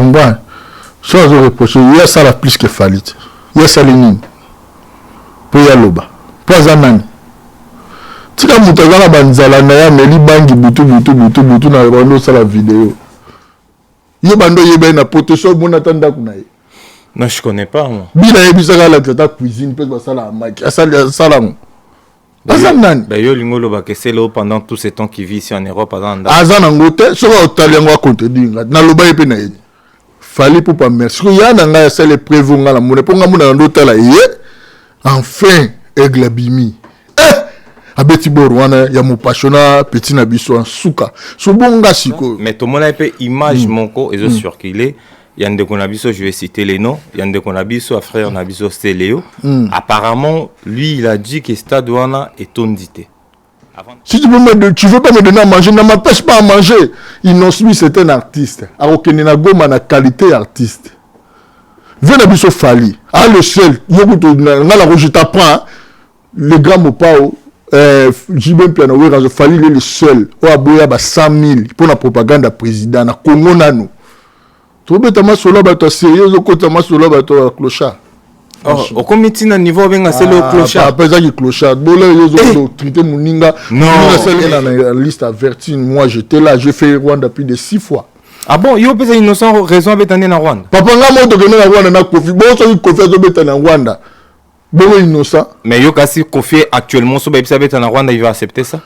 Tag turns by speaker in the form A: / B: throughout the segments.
A: comprends? Ça, je reproche. Il y a ça la plus que Falit. Il y a ça les nines. Pour y aller bas. Pour Zanani. Tu as monté dans la banzala, mais les bangi butu na bando ça la vidéo. Yo bando yebe na poteso mon attenda kunaye.
B: Non, je connais pas moi.
A: Bila yebisa la tata cuisine peut ça la maki. Ça
B: Yo lingolo ba que c'est là pendant tout ce temps qu'il vit ici en Europe azanda.
A: Azana ngote so ba otalien wa compte dinga. Na loba yepe na yeni. Fallait pour pas merci. Ya na nga c'est le prévu nga la mone pour nga mona ndota la yé. Enfin aigle bimi. Abeti borwana ya mo passiona petit na biso en suka. So bonga siko.
B: Mais tout le monde a peu image monko et sur qu'il est. Yande Konabiso, je vais citer les noms. Yande Konabiso, frère Nabiso, c'est Léo. Apparemment, lui, il a dit que Stade Wana est ondité.
A: Si tu veux pas me donner à manger, ne m'empêche pas à manger. Inosmi, c'est un artiste. Alors que Nenagoma a qualité artiste. Viens Nabiso Fali. Ah, le seul. Je t'apprends. Le grand Mopao. Jibem Piano, Fali, il est le seul. Oh, Aboya, 100 000 pour la propagande président. Na Congo Nano. Tu veux mettre solo bato sérieux au côté ma solo bato clochard.
B: Au comité na niveau benga c'est le clochard.
A: Après ça qui clochard. Bon là ils ont traité Muninga.
B: Non.
A: C'est dans la liste avertie. Moi j'étais là, j'ai fait Rwanda plus de 6 fois.
B: Ah bon, yo peut innocent raison avec tane na Rwanda.
A: Papa nga moto que na Rwanda na Kofi. Bon ça il Kofi zo beta na Rwanda. Bon innocent.
B: Mais yo kasi Kofi actuellement so beta beta na Rwanda, il va accepter ça.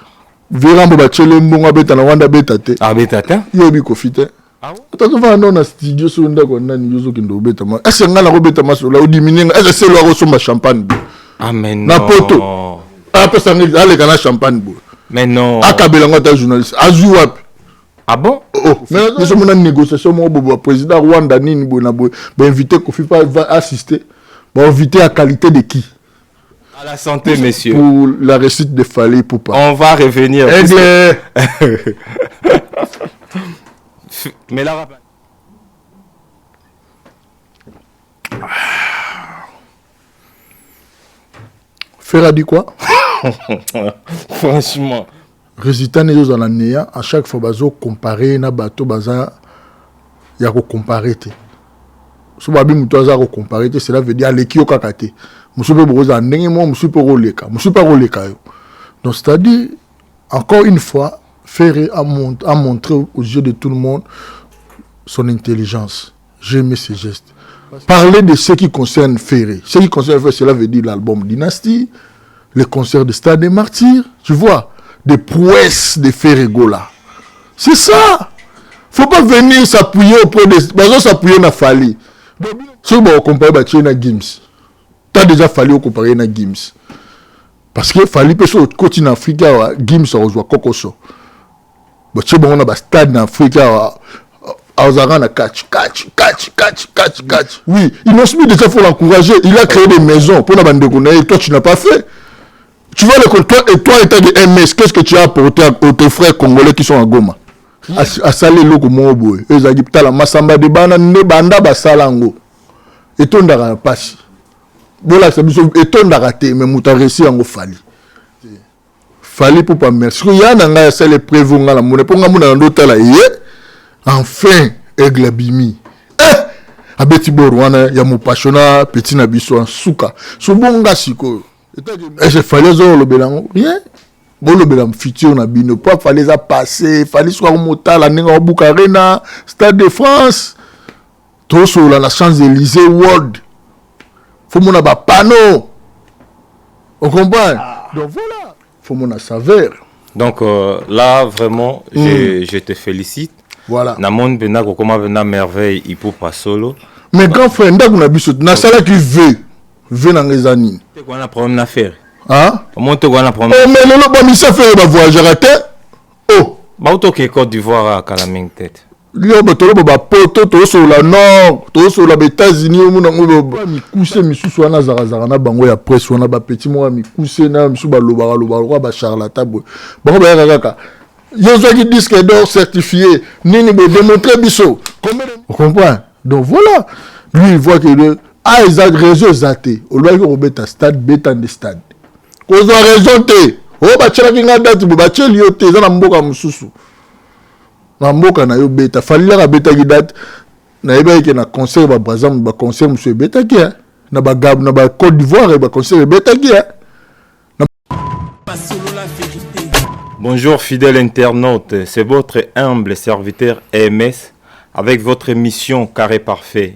A: Vérambo ba chele mbonga beta na Rwanda beta te.
B: Ah beta te.
A: Yo bi Kofi te. Ah oui. Tu vas dans un studio sur une dame qui est en est-ce que tu as bêtement sur là ou diminuer est-ce que c'est le rosomba champagne
B: ah mais non
A: na poto ah parce que aller gana champagne
B: mais non
A: akabela ngata journaliste azuwap
B: ah bon
A: oh mais nous sommes dans une négociation mon président Rwanda nini bona invité Kofi pas va assister va inviter à qualité de qui
B: à la santé messieurs
A: pour la réussite de Fali Poupa
B: on va revenir mais là
A: Faire a dit quoi?
B: Franchement
A: résultat n'est pas en néant à chaque fois bazo comparer na bateau baza ya ko comparer te so babi muto aza ko comparer te cela veut dire leki okakate musu pe boza ndenge mo musu pe roleka yo donc c'est-à-dire encore une fois Ferré a montré aux yeux de tout le monde son intelligence. J'ai aimé ses gestes. Parler de ce qui concerne Ferré. Ce qui concerne Ferré, cela veut dire l'album Dynastie, les concerts de Stade des Martyrs, tu vois, des prouesses de Ferré Gola. C'est ça. Faut pas venir s'appuyer auprès de... Bah, s'appuyer na Fali. Si on compare na Gims, t'as déjà fallu comparer na Gims. Parce que Fali peut sur le continent africain, Gims a rejoint Kokoso. Tu bon on a un stade en Afrique oui il m'a mis déjà faut l'encourager il a créé des maisons pour la bande de connaître toi tu n'as pas fait tu vois le toi état de MS qu'est-ce que tu as apporté à tes frères congolais qui sont à Goma à saler loko moboy ezaki tala masamba de bana ne banda basalango etondaka pasi bola ça biso etondaka te mais muta réussi en Fali Fallait pour pas merci. Il y a un c'est le prévu nga la mone pour nga mona ndota la yé. Enfin aigle bimi. Abeti borwana ya mo passiona petit na biso en suka. So bonga siko. Et je fallait zo le belango. Rien. Bon le belam futur na bino pas fallait ça passer, fallait soit mota la ninga Bukarena, Stade de France. Tout sur la Champs-Élysées World. Faut mon ba panneau. On comprend. Donc voilà. Faut mon saveur.
B: Donc là vraiment je te félicite.
A: Voilà.
B: Na monde bena ko comment vena merveille il peut pas solo.
A: Mais grand frère nda kuna biso na sala qui veut na ngezani.
B: Tu quoi na problème na faire.
A: Hein?
B: Comment tu quoi na problème?
A: Oh mais le ba misa faire ba voyager raté. Oh,
B: ba auto ke Côte d'Ivoire à Kalaming tête.
A: Lio ba tolo ba poto to so la nord, to so la États-Unis au monde ngo mi coucher mi sous wana zara na bango ya presse wana ba petit mo mi coucher na mi sous ba loba ba charlatan bo. Ba ba kaka. Yozo qui disque d'or certifié, nini be démontrer biso. On comprend. Donc voilà, lui il voit que ils ont réseau zaté. Au lieu que Robert stade bêta de stade. Cause a raison te. Oh ba tchela kinga date ba tcheli yote za na mboka mususu. Na mboka na yo bêta, fallait la bêta qui date naïba qui na concert ba bazam ba concert monsieur betaki na ba Gab na ba Côte d'Ivoire ba concert betaki
B: Bonjour fidèles internautes, c'est votre humble serviteur EMS avec votre émission Carré Parfait.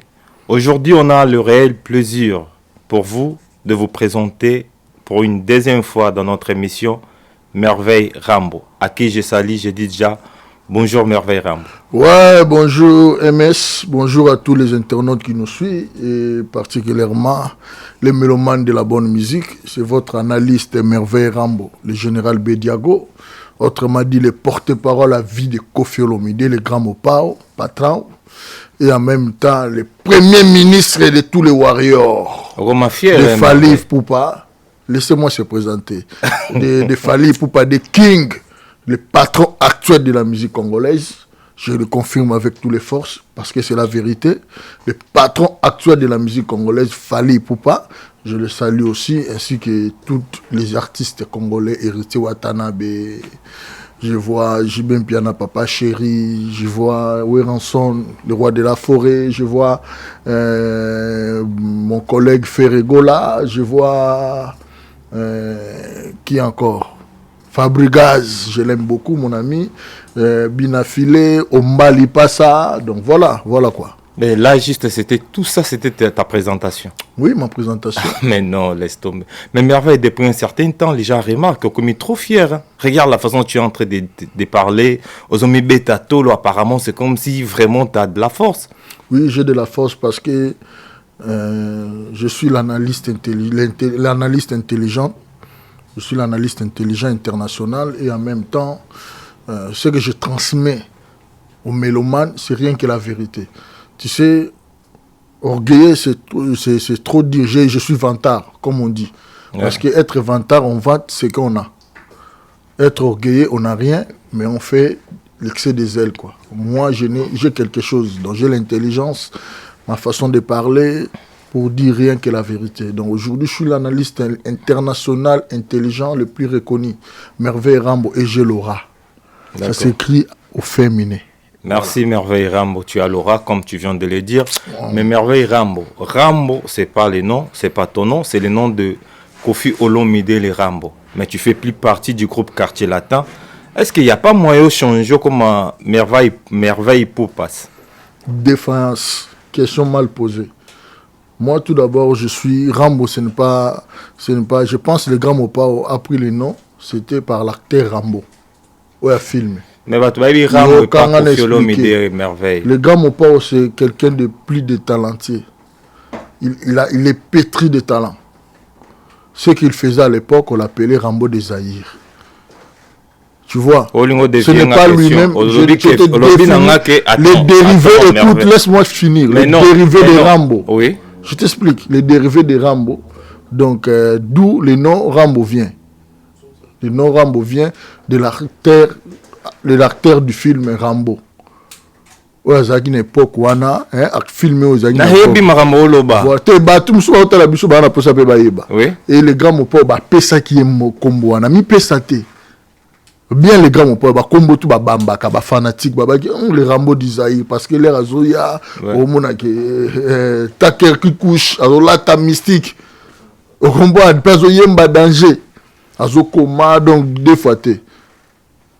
B: Aujourd'hui, on a le réel plaisir pour vous de vous présenter pour une deuxième fois dans notre émission Merveille Rambo. À qui je salue, je dis déjà bonjour Merveille Rambo.
A: Ouais, bonjour MS, bonjour à tous les internautes qui nous suivent et particulièrement les mélomanes de la bonne musique. C'est votre analyste Merveille Rambo, le général Bediago, autrement dit le porte-parole à vie de Kofi Olomide, le grand Mopao, patron, et en même temps le premier ministre de tous les warriors. De Fali Poupa, laissez-moi se présenter. de Fali Poupa, de King, le patron actuel de la musique congolaise. Je le confirme avec toutes les forces parce que c'est la vérité. Le patron actuel de la musique congolaise, Fali Poupa, je le salue aussi, ainsi que tous les artistes congolais, Héritier Watanabe. Je vois Jibin Piana Papa Chéri, je vois Weranson, le roi de la forêt, je vois mon collègue Ferregola, je vois qui encore? Fabrigaz, je l'aime beaucoup, mon ami. Binafilé, Ombali Passa, donc voilà quoi.
B: Mais là, juste, tout ça, c'était ta présentation.
A: Oui, ma présentation.
B: Mais non, laisse tomber. Mais Merveille, depuis un certain temps, les gens remarquent que tu es trop fier. Hein. Regarde la façon dont tu es en train de parler. Aux hommes Betatolo, apparemment, c'est comme si vraiment tu as de la force.
A: Oui, j'ai de la force parce que je suis l'analyste intelligent. Je suis l'analyste intelligent international et en même temps, ce que je transmets aux mélomanes, c'est rien que la vérité. Tu sais, orgueilleux, c'est trop dire. Je suis vantard, comme on dit. Ouais. Parce qu'être vantard, on vante ce qu'on a. Être orgueilleux, on n'a rien, mais on fait l'excès des ailes, quoi. Moi, j'ai quelque chose. Donc, j'ai l'intelligence, ma façon de parler, pour dire rien que la vérité. Donc, aujourd'hui, je suis l'analyste international intelligent le plus reconnu. Merveille Rambo, et j'ai l'aura. Ça s'écrit au féminin.
B: Merci Merveille Rambo, tu as l'aura comme tu viens de le dire. Mais Merveille Rambo, c'est pas le nom, c'est pas ton nom, c'est le nom de Kofi Olomide le Rambo. Mais tu fais plus partie du groupe Quartier Latin. Est-ce qu'il n'y a pas moyen de changer comme Merveille Poupas?
A: Défense, question mal posée. Moi tout d'abord je suis Rambo, ce n'est pas, je pense que le grand Mopao a pris le nom, c'était par l'acteur Rambo. Ouais, film.
B: Mais Rambo est pas Kofi Olomide Merveille.
A: Le grand Mopao, c'est quelqu'un de plus de talentueux. Il est pétri de talent. Ce qu'il faisait à l'époque, on l'appelait Rambo des Zaïre. Tu vois, ce n'est pas lui-même. Les dérivés, écoute, laisse-moi finir. Les dérivés de Rambo.
B: Oui.
A: Je t'explique. Les dérivés de Rambo. Donc, d'où le nom Rambo vient. Le nom Rambo vient de l'acteur du film Rambo. Ouais, à une époque où on a filmé aux années. Et les grands mots, pesa qui est mon combo. On a mis pesate. Bien les grands mots, combo tout bamba, fanatique, les Rambo d'Isaïe, parce que les Azoya, au monde que Taker qui couche, là ta mystique. Au combat, pas yemba danger. Azokoma, donc deux fois.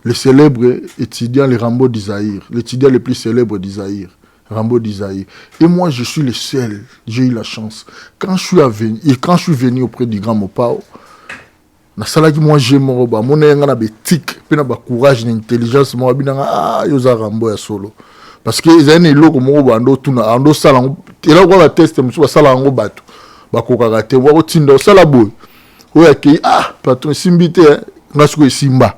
A: Le célèbre étudiant, le Rambo d'Isaïe, l'étudiant le plus célèbre d'Isaïe, Rambo d'Isaïe. Et moi, je suis le seul, j'ai eu la chance. Quand je suis venu auprès du grand Mopao, moi j'ai mon roba, mon éthique, courage, l'intelligence, moi yoza Rambo ya solo. Parce que les années là comme roba ando tuna ando sala, et là on va tester monsieur sala ngo bato, bakokagate, wa otinda sala boy. Oya ki patron simbite ngasuko simba.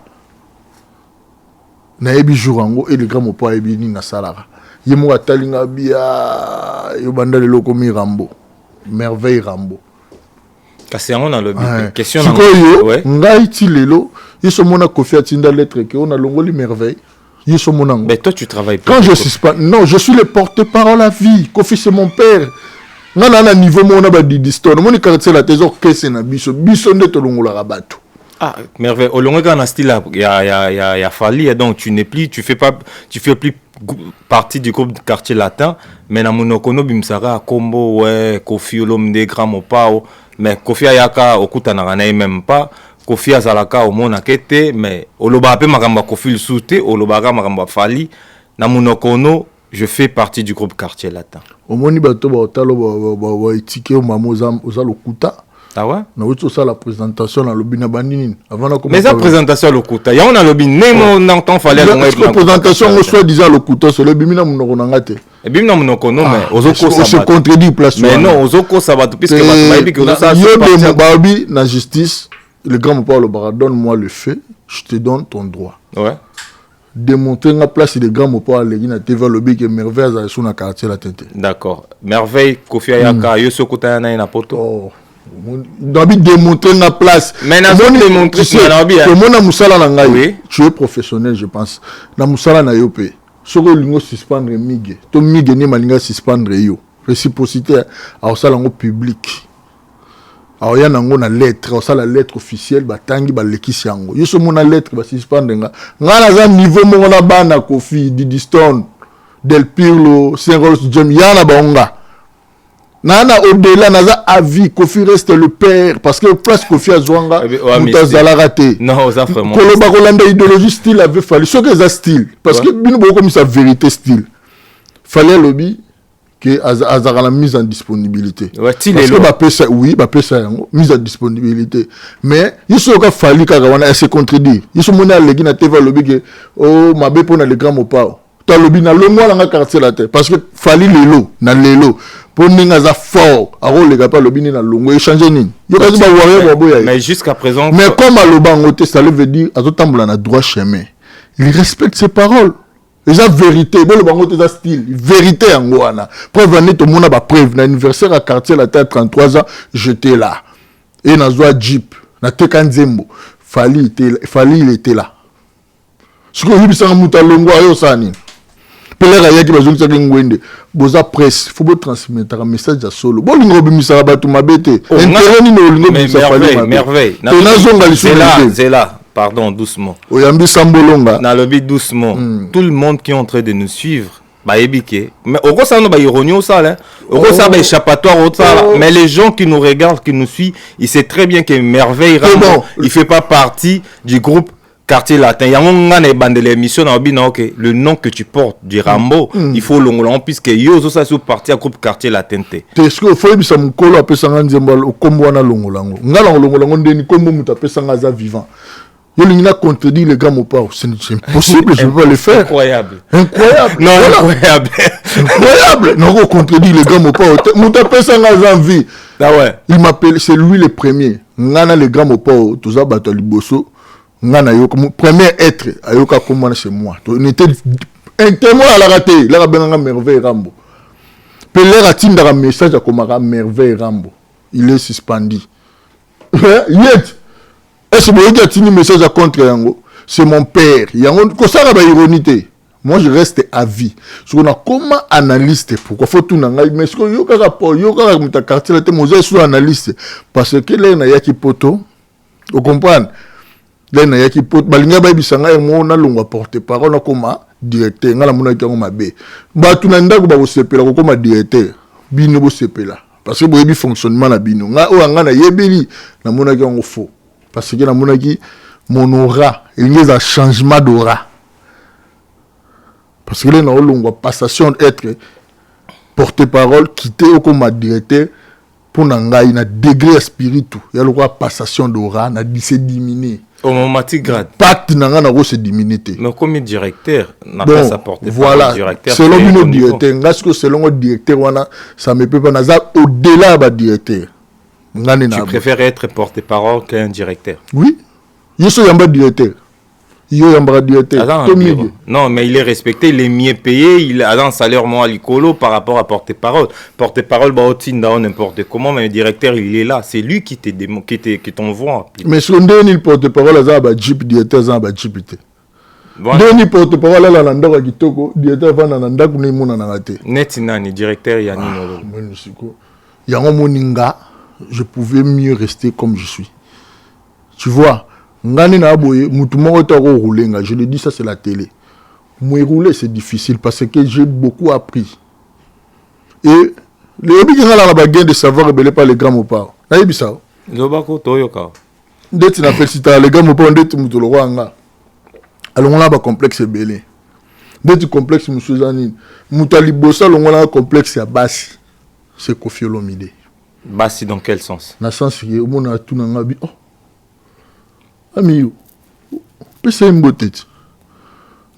A: Na ebi jour et le grand Mopao ebi ni na salara. Yemo atalinga bia yo banda le loko mi Rambo. Merveille Rambo.
B: Kasi on a le question
A: na ngai ti lelo yiso mona Kofi atinda lettre que on a longoli Merveille. Yiso mona.
B: Mais toi tu travailles pas.
A: Quand je suis pas non, je suis le porte-parole à vie. Kofi c'est mon père. Ngana na niveau mona ba didiston. Moni quartier la trésor kese na biso nde to longola rabato.
B: Ah, Merveille, au long de style, il y a fallu, donc tu fais plus partie du groupe Quartier Latin, mais na monokono bimsaka kombo ouais Kofi Olomide Grand Mopao, mais Kofi ayaka okuta na même pas. Kofi azalaka omona kete, mais oloba pe makamba Kofi le soute, oloba makamba Fali na monokono. Je fais partie du groupe Quartier Latin.
A: Au moni bato ba otalo ba étiqueté au mamo oza lokuta.
B: Ah ouais?
A: Na wuto ça la présentation na lobina bandini avant na
B: mais la présentation lokuta, ya on a lobi nemo n'entend fallait
A: la présentation on soit disant lokuta c'est le bimina munoko nangate.
B: Et bimina munoko non mais ozoko ça
A: se contredit place.
B: Mais non, ozoko ça va puisque ba bi que ça
A: yo babi na justice, le grand Paulo Bara donne-moi le fait, je te donne ton droit.
B: Ouais.
A: Démontrer la place des grands mots à l'église na TV lobby que merveille à sur na quartier la tête.
B: D'accord. Merveille Kofi Ayaka yo sokota na ina poto.
A: Oh. Dabi démontrer la place.
B: Mais na zone démontrer
A: na nabi. Que mona musala na ngai. Tu es professionnel je pense. Na musala na yo pe. Soko lingo suspendre mige. To mige ni malinga suspendre yo. Réciprocité a osala ngo public. Alors, il y a une lettre, ça la lettre officielle, batangi balekisi yango. Yo so mona lettre ba suspendre nga. Nga na niveau mo na bana Kofi, Didi Stone, Del Pirlo, Saint-Rose Jam yana baonga. Nana au-delà naza avis Kofi reste le père parce que place Kofi azwanga mutazala raté.
B: Non, ça vraiment.
A: Koloba Rolanda idéologie style avait fallu ce que ça style parce que bino boko comme sa vérité style. Fallait lobby que azara la mise en disponibilité.
B: Ouais,
A: parce que ba ça oui, ba ça mise en disponibilité. Mais il se ka fallu ka wana se contredire. Il se mona legi na TV lobby que oh mabe pona le grand mopao. Ta lobby na le moi la quartier la tête parce que fallait lelo na lelo pour ninga za fort aro le gapa lobby na longo échanger nini. Yo ka ba warrior boya.
B: Mais jusqu'à présent
A: mais comme aloba ngote ça veut dire azotambola na droit chemin. Il respecte ses paroles. Les vérité, bon le bango te style, vérité en goana. Preuve en est tout le monde a preuve. Na anniversaire à quartier la tête 33 ans, j'étais là. Et na zoa Jeep, na Tekanzembo, Fali il était là. Ce que vous dites ça muta longo ayo sani. Pele raya ki bazongi sa ngwende. Boza presse, faut be transmettre un message à solo. Bon lingo bimisa batu mabete. Intérêt ni no lingo bimisa Fali.
B: Merveille. C'est là. Pardon, doucement.
A: Oyambi sambolonga.
B: Na lobby doucement. Tout le monde qui est en train de nous suivre, bah ébike. Mais au gros ça no ba ironie au ça là. Au gros ça ba échappatoire au ça. Mais les gens qui nous regardent, qui nous suivent, ils savent très bien que Merveille Rambo, il fait pas partie du groupe Quartier Latin. Il y a un bande de l'émission na obina OK, le nom que tu portes du Rambo, il faut l'ongolon puisque yo ça sous partie à groupe Quartier Latin.
A: Est-ce que faut bisa mukolo apesa nzemba okombo na longolango. Ngala longolango ndeni kombo mutapesa ngaza vivant. Yo l'ingna contredit les gars mopao, c'est impossible, je ne peux pas le faire.
B: Incroyable.
A: Incroyable.
B: Non, voilà. Incroyable.
A: Incroyable. Non, on contredit les gars mopao. Moutape sans envie.
B: Ah ouais.
A: Il m'appelle, c'est lui le premier. Ngana les gars mopao, tout ça batali bosso. Ngana yo comme premier être, ayoka comment chez moi. On était un témoin à la raté, là benanga merveille Rambo. Pelera tinda message à komara merveille Rambo. Il est suspendu. Yet. Est-ce que vous avez un message à contre Yango? C'est mon père. Yango, ça va ironité. Moi, je reste à vie. Parce qu'on a comment analyste. Pourquoi faut tout n'engager? Mais ce que vous avez rapport, vous avez un quartier, vous avez un analyste. Parce que là, il y a qui poto. Vous comprenez? Là, il y a qui poto. Balinga baby sanga, moi, on a l'on va porter parole, on a comment directeur. On a la mouna qui a ma bé. Bah, tout n'anda que vous sepez là, comme directeur. Bino vous sepez là. Parce que vous avez fonctionnement là, bino. On a na yebeli, na mouna qui a faux. Parce que na monaki mon aura il y a un changement d'aura parce que là on a une passation d'être porte-parole quitter comme directeur pour nanga il a degré spirituel il y a une passation d'aura na se diminuer
B: au moment grade
A: pacte nanga na se diminuer
B: mais comme directeur n'a pas sa porte
A: voilà selon le directeur parce que selon le directeur ça me peut pas naza au-delà ba directeur.
B: Tu préfères être porte-parole qu'un directeur?
A: Oui. Je suis un directeur.
B: Non, mais il est respecté, il est mieux payé, il a un salaire moins licolo par rapport à porte-parole. Porte-parole, n'importe comment, mais le directeur, il est là. C'est lui qui t'envoie.
A: Mais si on donne le porte-parole, ça va Jeep, directeur, ça va Jeep. Donne porte-parole à la Landora Kitoko, directeur va dans Nanda Kunemuna Nagate.
B: Netinani, directeur Yanino.
A: Yango Moninga. Je pouvais mieux rester comme je suis. Tu vois, ngani na boye mutumo otako roulenga, je le dis ça c'est la télé. Mouéroulé, c'est difficile parce que j'ai beaucoup appris. Et les hobbies qui sont là, la de savoir rebelle par les grands mopas. Naïbi ça.
B: Zobako Toyoka.
A: Dès que tu n'appelles si tu as les grands mopas, dès que tu as le roi en là. Alors on a un complexe belé. Dès que tu complexe, monsieur Zanine. Moutali Bossa, on a un complexe à Bassi. C'est Kofi Olomide.
B: Bassi dans quel sens?
A: Dans le sens où on a tout dans la vie. Oh. Ami, c'est une beauté.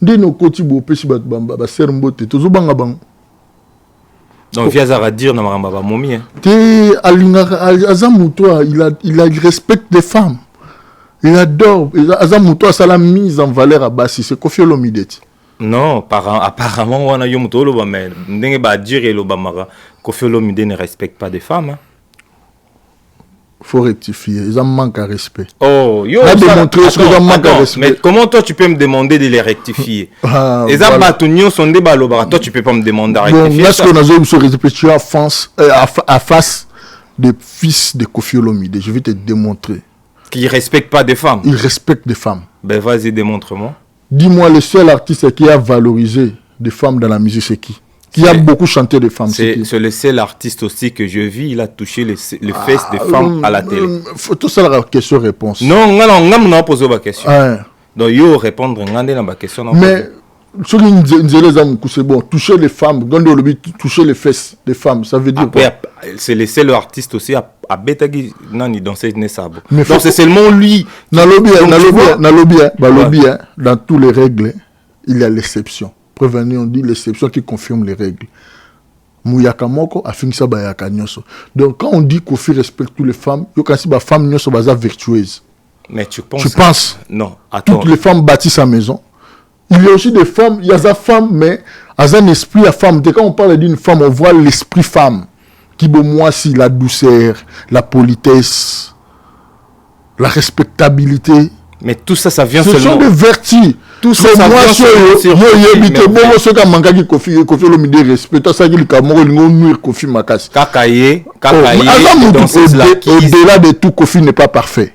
A: Dès nos côtés, on peut se battre, c'est une beauté. Tout le monde.
B: Donc, via à dire, non, ma momie.
A: Il respecte les femmes. Il adore. Azamoutoua, ça la mise en valeur à Bassi. C'est Kofi Olomide.
B: Non, apparemment, on a eu un mais n'engé pas dire et l'Obamara. Kofi Olomide ne respecte pas des femmes.
A: Faut rectifier. Ils en manquent à respect.
B: Oh, yo, mais comment toi tu peux me demander de les rectifier? Les abattoirs sont des balobara. Toi tu peux pas me demander à rectifier.
A: Bon, est-ce qu'on a besoin à face des fils de Kofi Olomide? Je vais te démontrer.
B: Qui respectent pas des femmes.
A: Ils respectent des femmes.
B: Ben vas-y, démontre-moi.
A: Dis-moi, le seul artiste qui a valorisé des femmes dans la musique, c'est qui? Qui a beaucoup chanté des femmes.
B: C'est le seul artiste aussi que je vis, il a touché les fesses des femmes à la télé.
A: Faut tout ça la question-réponse.
B: Non, non, poser ma question. Donc, yo répondre à ma question.
A: Mais, c'est bon, toucher les femmes, toucher les fesses des femmes, ça veut dire quoi?
B: C'est le seul artiste aussi à Betagi Nani dans cette nesabo. Donc, c'est seulement lui.
A: Dans tous les règles, il y a l'exception. Prévenir, on dit l'exception qui confirme les règles. Mouyaka moko a fini ça bayaka nyoso. Donc quand on dit Kofi respecte toutes les femmes, yo kasi ba femme nyoso baza vertueuse.
B: Mais tu penses?
A: Tu penses?
B: Non, attends.
A: Toutes les femmes bâtissent sa maison. Il y a aussi des femmes, il y a des femmes, mais il y a un esprit à femme. Quand on parle d'une femme, on voit l'esprit femme. Qui beau moi si la douceur, la politesse, la respectabilité.
B: Mais tout ça, ça vient
A: seulement. Ce sont des vertus. Tout ça, ça vient sur Kofi Olomide respecte ça qui nuire Kofi Makasi. Au-delà de tout, Kofi n'est pas parfait.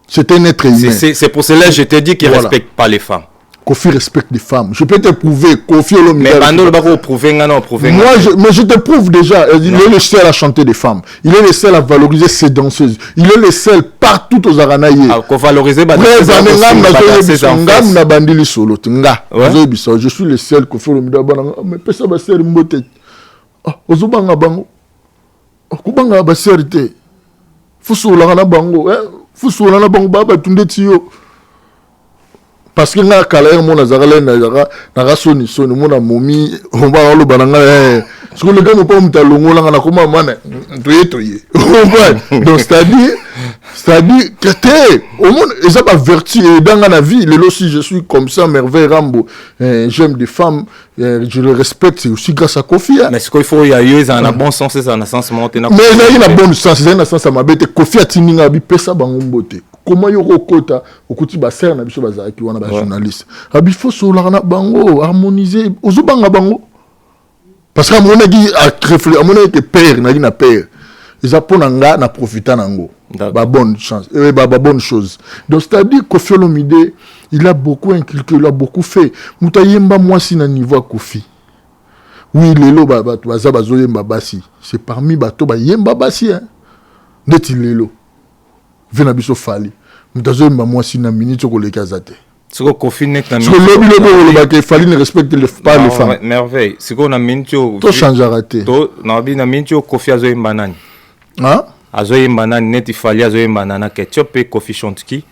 A: C'est un être humain.
B: C'est pour cela que je te dis qu'il ne respecte pas les femmes.
A: Kofi respecte les femmes. Je peux te prouver. Kofi Olomide.
B: Mais Bando le bako prouver non.
A: Moi, je te prouve déjà. Il est le seul à chanter des femmes. Il est le seul à valoriser ses danseuses. Il est le seul partout aux Aranaïs.
B: Qu'on valoriser
A: je suis le seul Kofi Olomide. Mais pesa ba ser mbote. Ozubanga bango. Kubanga ba serite. Fusola na bango. Fusola na bango baba tunde tiyo. Parce que na kala mon azarale na soni mon momi on va le bananga ce que le gars me pas mutalongo na koma mana toye donc c'est-à-dire que au monde ils ont pas vertu dans la vie le si je suis comme ça merveille Rambo j'aime des femmes je le respecte c'est aussi grâce à Kofi
B: mais ce qu'il faut y a eu un bon sens c'est un sens monté
A: mais il a bon sens c'est un sens à ma bête Kofi a tininga bi pesa bango mbote. Comment yoko kota okuti ba ser na biso bazaki wana ba journaliste abi faut sola na bango harmoniser ozubanga bango parce que mon ngi a réfléchi mon ngi père na père ils apona na profiter nango ba bonne chance ba bonne chose donc c'est-à-dire Kofi Olomide il a beaucoup inculqué il a beaucoup fait mutayemba moi si na niveau Kofi oui lelo ba baza bazoyemba basi c'est parmi bato ba yemba basi hein ndeti lelo vena biso fali mutazo mba mwasi na minute ko lekazate
B: siko Kofi net na
A: minute siko lobi ba ke fali ne respecte pas les femmes
B: merveille siko na minute
A: to change raté
B: to na bi na minute Kofi azo yemba nani
A: hein
B: azo yemba nani net fali azo yemba nana ketchup et Kofi chante qui?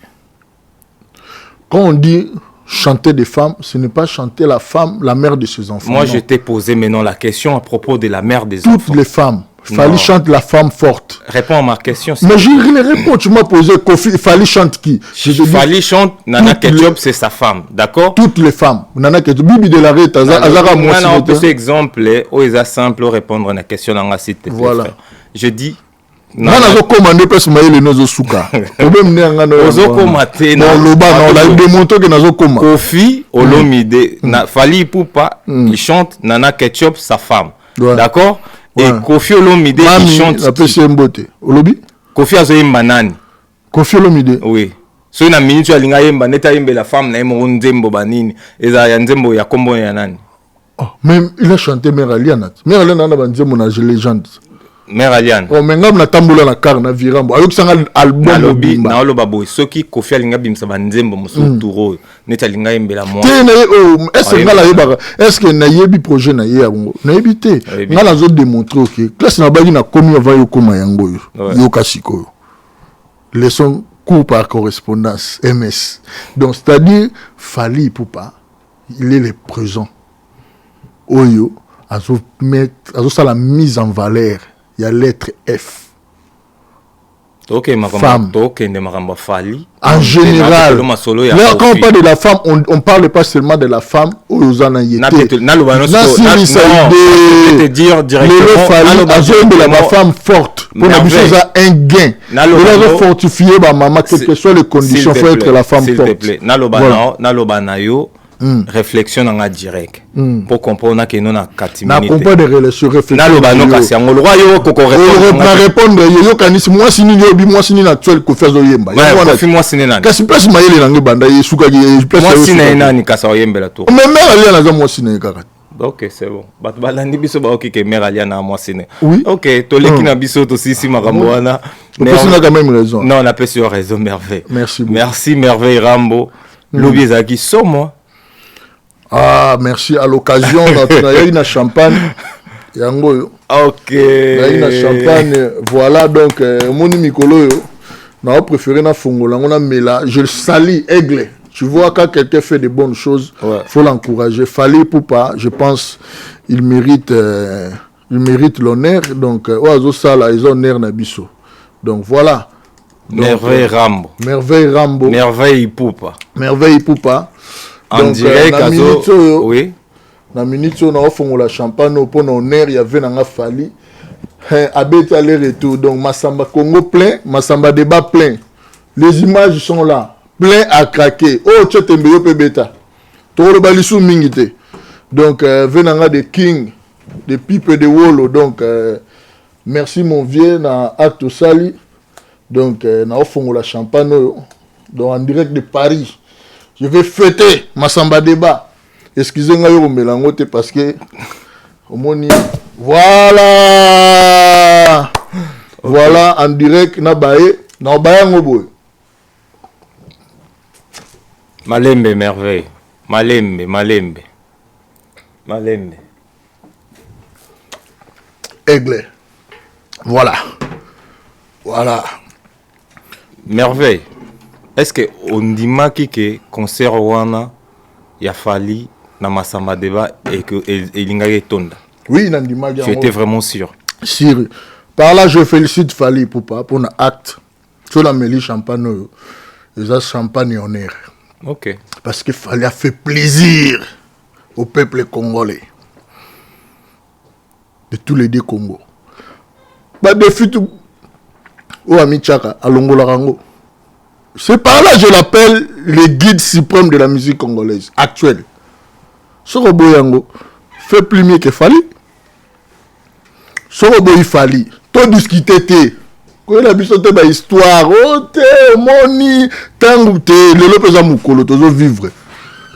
A: Quand on dit chanter des femmes, ce n'est pas chanter la femme, la mère de ses enfants.
B: Moi, je t'ai posé maintenant la question à propos de la mère des enfants.
A: Toutes les femmes. Fali chante la femme forte.
B: Réponds à ma question.
A: Mais je les réponds. Tu m'as posé Kofi. Fali chante qui?
B: Fali chante Nana Ketchup, c'est sa femme. D'accord?
A: Toutes les femmes. Nana Ketchup. Bibi de la Rete. Azara moi.
B: On peut exemple. Où ils a simple répondre à la question dans la site.
A: Voilà.
B: Je dis.
A: Non, non, commandé parce que les nozo souka. Problème n'est pas
B: nozo commandé.
A: Non, le bas, on l'a démontré que nozo commandé.
B: Kofi Olomide, Fali Poupa, il chante Nana Ketchup, sa femme. D'accord? Et Kofi Olomide, il chante.
A: La PC Mbote. Olobi?
B: Kofi Azoye Manani.
A: Kofi Olomide?
B: Oui. So na minute ya linga yemba neta yembe la femme na yemo nzembo banini eza ya nzembo ya kombo ya nani.
A: Oh, même il a chanté Mère Aliane. Mère Aliane na banzembo na légende.
B: Mère Aliane.
A: Oh, mais ngam na tambola na car na virambo. Ayok sanga album
B: mobimba. Na oloba boy soki Kofi alinga bimsa banzembo musu turo neta linga yembe la moi.
A: Te na oh, est-ce que ngala yeba est-ce que na yebi projet na ye yango. Na yebi te. Ngala zo démontrer que classe na bagi na komi avant yo koma yango yo. Yo kasiko. Leçon cours par correspondance, MS. Donc, c'est-à-dire, Fally Ipupa, il est le présent. Oyo, à ça la mise en valeur, il y a lettre F.
B: Ok,
A: femme.
B: Fally.
A: En général, là, quand on parle de la femme, on ne parle pas seulement de la femme.
B: Dire directement
A: la femme forte. Pour la chose un gain. Il a fortifié ma maman, quelles que soient les conditions, il faut être la femme forte.
B: Réflexion en direct pour comprendre que nous na 4 minutes.
A: Na comprendre des relations réflexion.
B: Na loba no kasi angolo roi yo koko
A: répondre yo kanisi moi sini yo bi moi sini na actuel ko faire yemba.
B: Ouais, fi moi sini nani.
A: Kasi place mayele na ngebanda yesuka ki place.
B: Moi sini nani kasa yemba la tour.
A: Mais mère ali na za moi sini kaka.
B: OK, c'est bon. Bat balandi biso ba OK que mère ali na moi sini.
A: Oui.
B: OK, to leki na biso to sisi makambo wana.
A: Mais on a quand même raison.
B: Non, on a pas sur raison merveille.
A: Merci beaucoup.
B: Merci merveille Rambo. Lobi ezaki so moi.
A: Ah, merci. À l'occasion, il y a une champagne.
B: Ok.
A: Il y a une champagne. Voilà, donc, mon Mikolo, on a préféré na Fongola. On a mis là. Je le salue, Aigle. Tu vois, quand quelqu'un fait de bonnes choses, il faut l'encourager. Fally Ipupa, je pense, il mérite l'honneur. Donc, ça, là, ils ont honneur Nabiso. Donc, voilà.
B: Merveille Rambo.
A: Merveille Rambo.
B: Merveille Ipupa.
A: Merveille Ipupa.
B: En direct,
A: oui. Na minute on a offert la champagne pour honneur, il y avait un Fally. Abet aller retour. Donc Massamba Congo plein, Massamba débat plein. Les images sont là, plein à craquer. Oh, tu es un peu bêta. Toro balisou mingite. Donc venanga de King, de Pipe de Wolo. Donc merci mon vieux na acte sali. Donc na offert la champagne donc en direct de Paris. Je vais fêter Massamba débat. Excusez-moi, je me mélange parce que voilà. Voilà en direct na bae na bae ngoboy.
B: Malembe merveille. Malembe.
A: Aigle. Voilà.
B: Merveille. Est-ce que on dit que concert wana ya Fally na Massamba débat et que Elinga Tonda?
A: Oui, Nandima.
B: Tu étais vraiment sûr?
A: Sûr. Par là, je félicite Fally Ipupa pour un acte. Sur la mêlée champagne, les champagne honneur.
B: Ok.
A: Parce que Fally a fait plaisir au peuple congolais. De tous les deux Congos. Bah, défi tout. Ou Ami Tchaka, à Longo-Larango. C'est par là que je l'appelle le guide suprême de la musique congolaise actuelle. Sorobo Yango fait plus mieux que Fally. Sorobo Fally. Tout discuter té. Quand la biso te ba histoire, oh te moni tangu te le lopeza mukolo tozo vivre.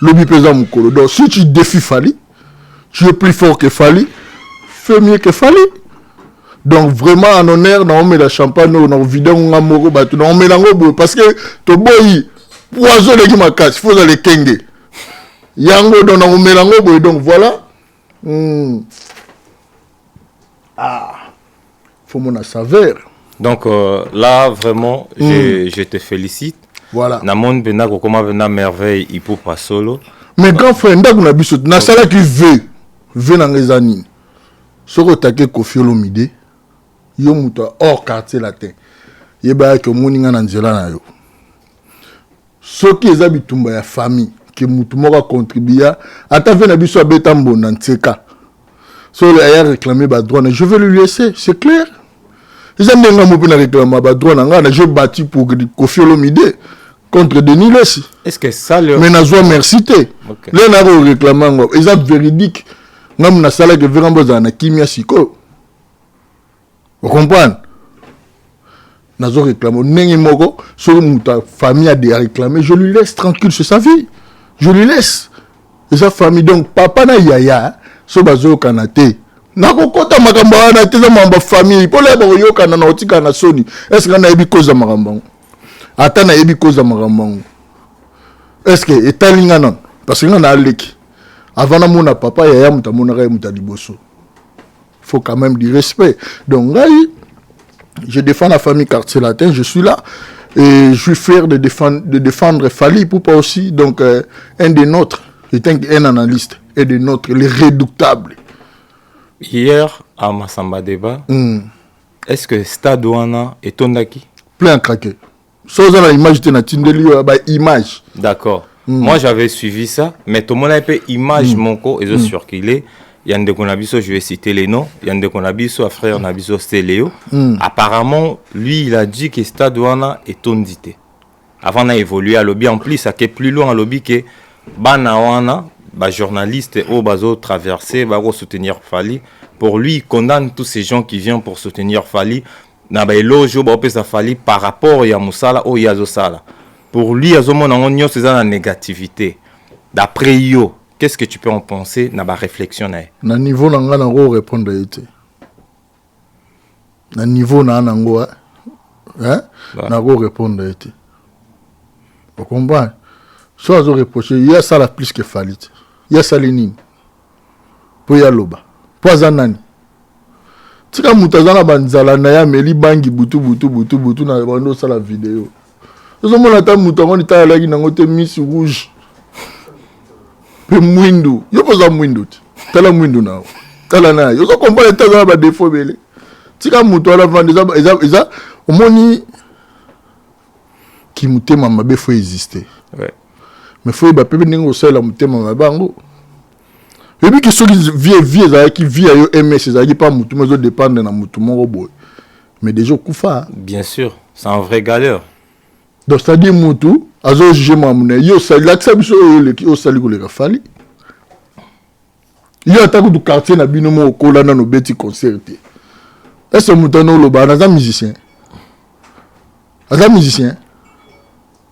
A: Lobi pesa mukolo. Donc si tu défies Fally, tu es plus fort que Fally, fais mieux que Fally. Donc vraiment en honneur, on met la champagne, on vide un moro, on met l'ango parce que to boy poison de ma casse, faut aller kenge. Yango donc on met l'ango donc voilà. Ah, faut mon saveur.
B: Donc là vraiment, je te félicite.
A: Voilà.
B: Na monde bena ko comment vena merveille Ipupa solo.
A: Mais grand frère, nda kuna biso na sala qui veut na ngezani. Soko take Kofi Olomide. Yo muto hors quartier latin. Yeba ke moninga na nzela na yo. Soki eza bitumba ya famille ke mutu moko contribuer ata ve na biso abeta mbona ntseka. So il a réclamé ba droit, je vais lui laisser, c'est clair. Ils ont déjà réclamé ba droit na je bâti pour Kofi Olomide contre Denis Lessi.
B: Est-ce que ça le
A: mais na zo merci té. Là na réclamé ils ont véridique. Ngam na sala que vraiment za na kimia siko. Vous comprenez? nazo réclamer ndenge moko sur muta famille a déjà réclamé, je lui laisse tranquille, c'est sa vie, je lui laisse et sa famille. Donc papa na yaya so bazo kanate nakokota makambo wana te za mamba famille pour les boyo kana na otika na soni. Est-ce que na yebi koza makambo ata na yebi koza makambo est-ce que etalinga non parce que na aleki avant na mona papa yaya mutamona ka muta liboso, faut quand même du respect. Donc je défends la famille Quartier Latin, je suis là et je suis fier de défendre Fally Ipupa aussi. Donc un des nôtres, un analyste, un des nôtres, les redoutables.
B: Hier à Massamba Débat, est-ce que Stade Ouana est Tondaki?
A: Plein craqué. Sans la image de Natindeli, image.
B: D'accord. Moi j'avais suivi ça, mais tout le monde a un peu image mon co et je circulé. Yande Konabiso, je vais citer les noms. Yande Konabiso, frère Nabiso Stéléo. Apparemment, lui, il a dit que Stade Ouana est tondité. Avant, on a évolué à lobby. En plus, ça qui est plus loin à lobby que Bana Ouana, journaliste, au bazo traversé, va soutenir Fally. Pour lui, il condamne tous ces gens qui viennent pour soutenir Fally. Na ba eloge ba opesa Fally par rapport à Moussala ou Yazo Sala. Pour lui, Azomon Angonio, c'est la négativité. D'après Yo. Qu'est-ce que tu peux en penser dans ma réflexion?
A: Na niveau na nga nango répondre été. Na niveau na nango hein? Na go répondre été. Vous comprenez? Soit zo reprocher, il y a ça la plus que Fally. Il y a ça les nini. Pour ya loba. Pour zanani. Tika mutazana banzala na ya meli bangi butu na bando ça la vidéo. Zo mona ta mutango ni ta lagi nango te Miss Rouge. Pe mwindu yo poza mwindu tala mwindu na tala na yo so comprendre tala ba défaut belé tika muto ala vendre eza omoni ki mutema mabe faut exister,
B: ouais,
A: mais faut ba pe ningo sala mutema mabango et puis que ceux qui vie za qui vie yo MS za qui pas mutu mais zo dépendre na mutu moko boy mais déjà kufa
B: bien sûr c'est un vrai galère.
A: Donc c'est-à-dire mutu azo juger mamune yo sali la biso le ki o sali ko le Fally yo atako du quartier na bino mo ko lana no beti concert. Est-ce que mutano lo ba na za musicien? Aza musicien?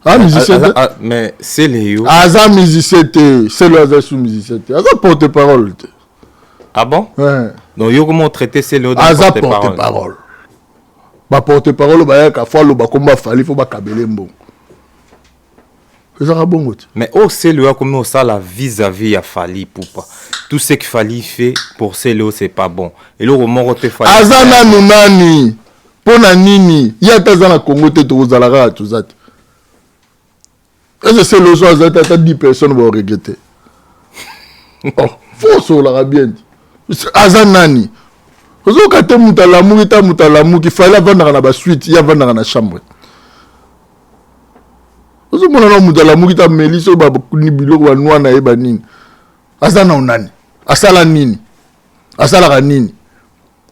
A: Ah musicien.
B: Mais c'est Léo.
A: Aza musicien te, c'est le aza sous musicien te. Aza porte-parole te.
B: Ah bon?
A: Ouais.
B: Donc yo comment traiter c'est Léo?
A: Aza porte-parole. Ba porte-parole ba ya ka fois lo ba komba Fally faut ba kabele mbongo.
B: Mais oh, c'est le comme ça la vis-à-vis à Fally Ipupa. Tout ce que Fally fait pour Célo, c'est pas bon. Et le moment te Fally.
A: Azana nunani. Pona nini. Ya tazana Congo te to zalara tout ça. Est-ce que c'est le soir ça 10 personnes vont regretter. Oh, faut sur la bien. Azanani. Ozo kate mutalamu ki Fally vendre na ba suite, ya vendre na chambre. Ozo mona na mudala mukita meliso ba ni biloko ba noa na eba nini. Azana onani. Asala nini. Asala ka nini.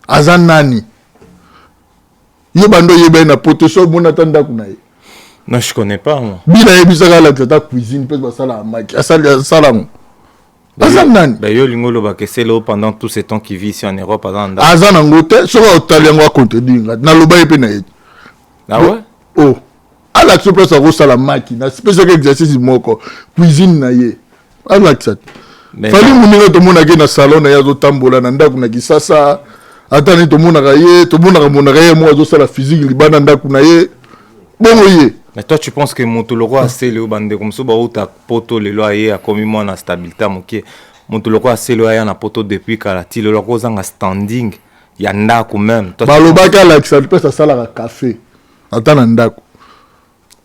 A: Azanani. Yo bando yeba na poteso mona tanda kunaye.
B: Non, je connais pas moi.
A: Bila yebisa la tata cuisine peut ba sala maki. Asala ngo. Azanani.
B: Ben yo lingolo ba que c'est là pendant tout ce temps qu'il vit ici en Europe azanda.
A: Azana ngote so ka otalengo contredire. Na loba yepe na ye.
B: Ah ouais?
A: Oh. À l'action place à ça la machine, spécial exercice moko cuisine na ye. À l'action. Fally munino to mona ke na salon na yazo tambola na ndaku na kisasa. Atani to mona ka ye, to mona ka mona ka ye mo azo sala physique libana ndaku na ye. Bongo ye.
B: Mais toi tu penses que Montoloko a c'est le bande comme ça ba uta poto le loyer a commis moi na stabilité moké. Montoloko a c'est le loyer na poto depuis kala ti le loko zanga standing. Ya ndaku même.
A: Ba lo ba ka l'action place à sala ka café. Atana ndaku.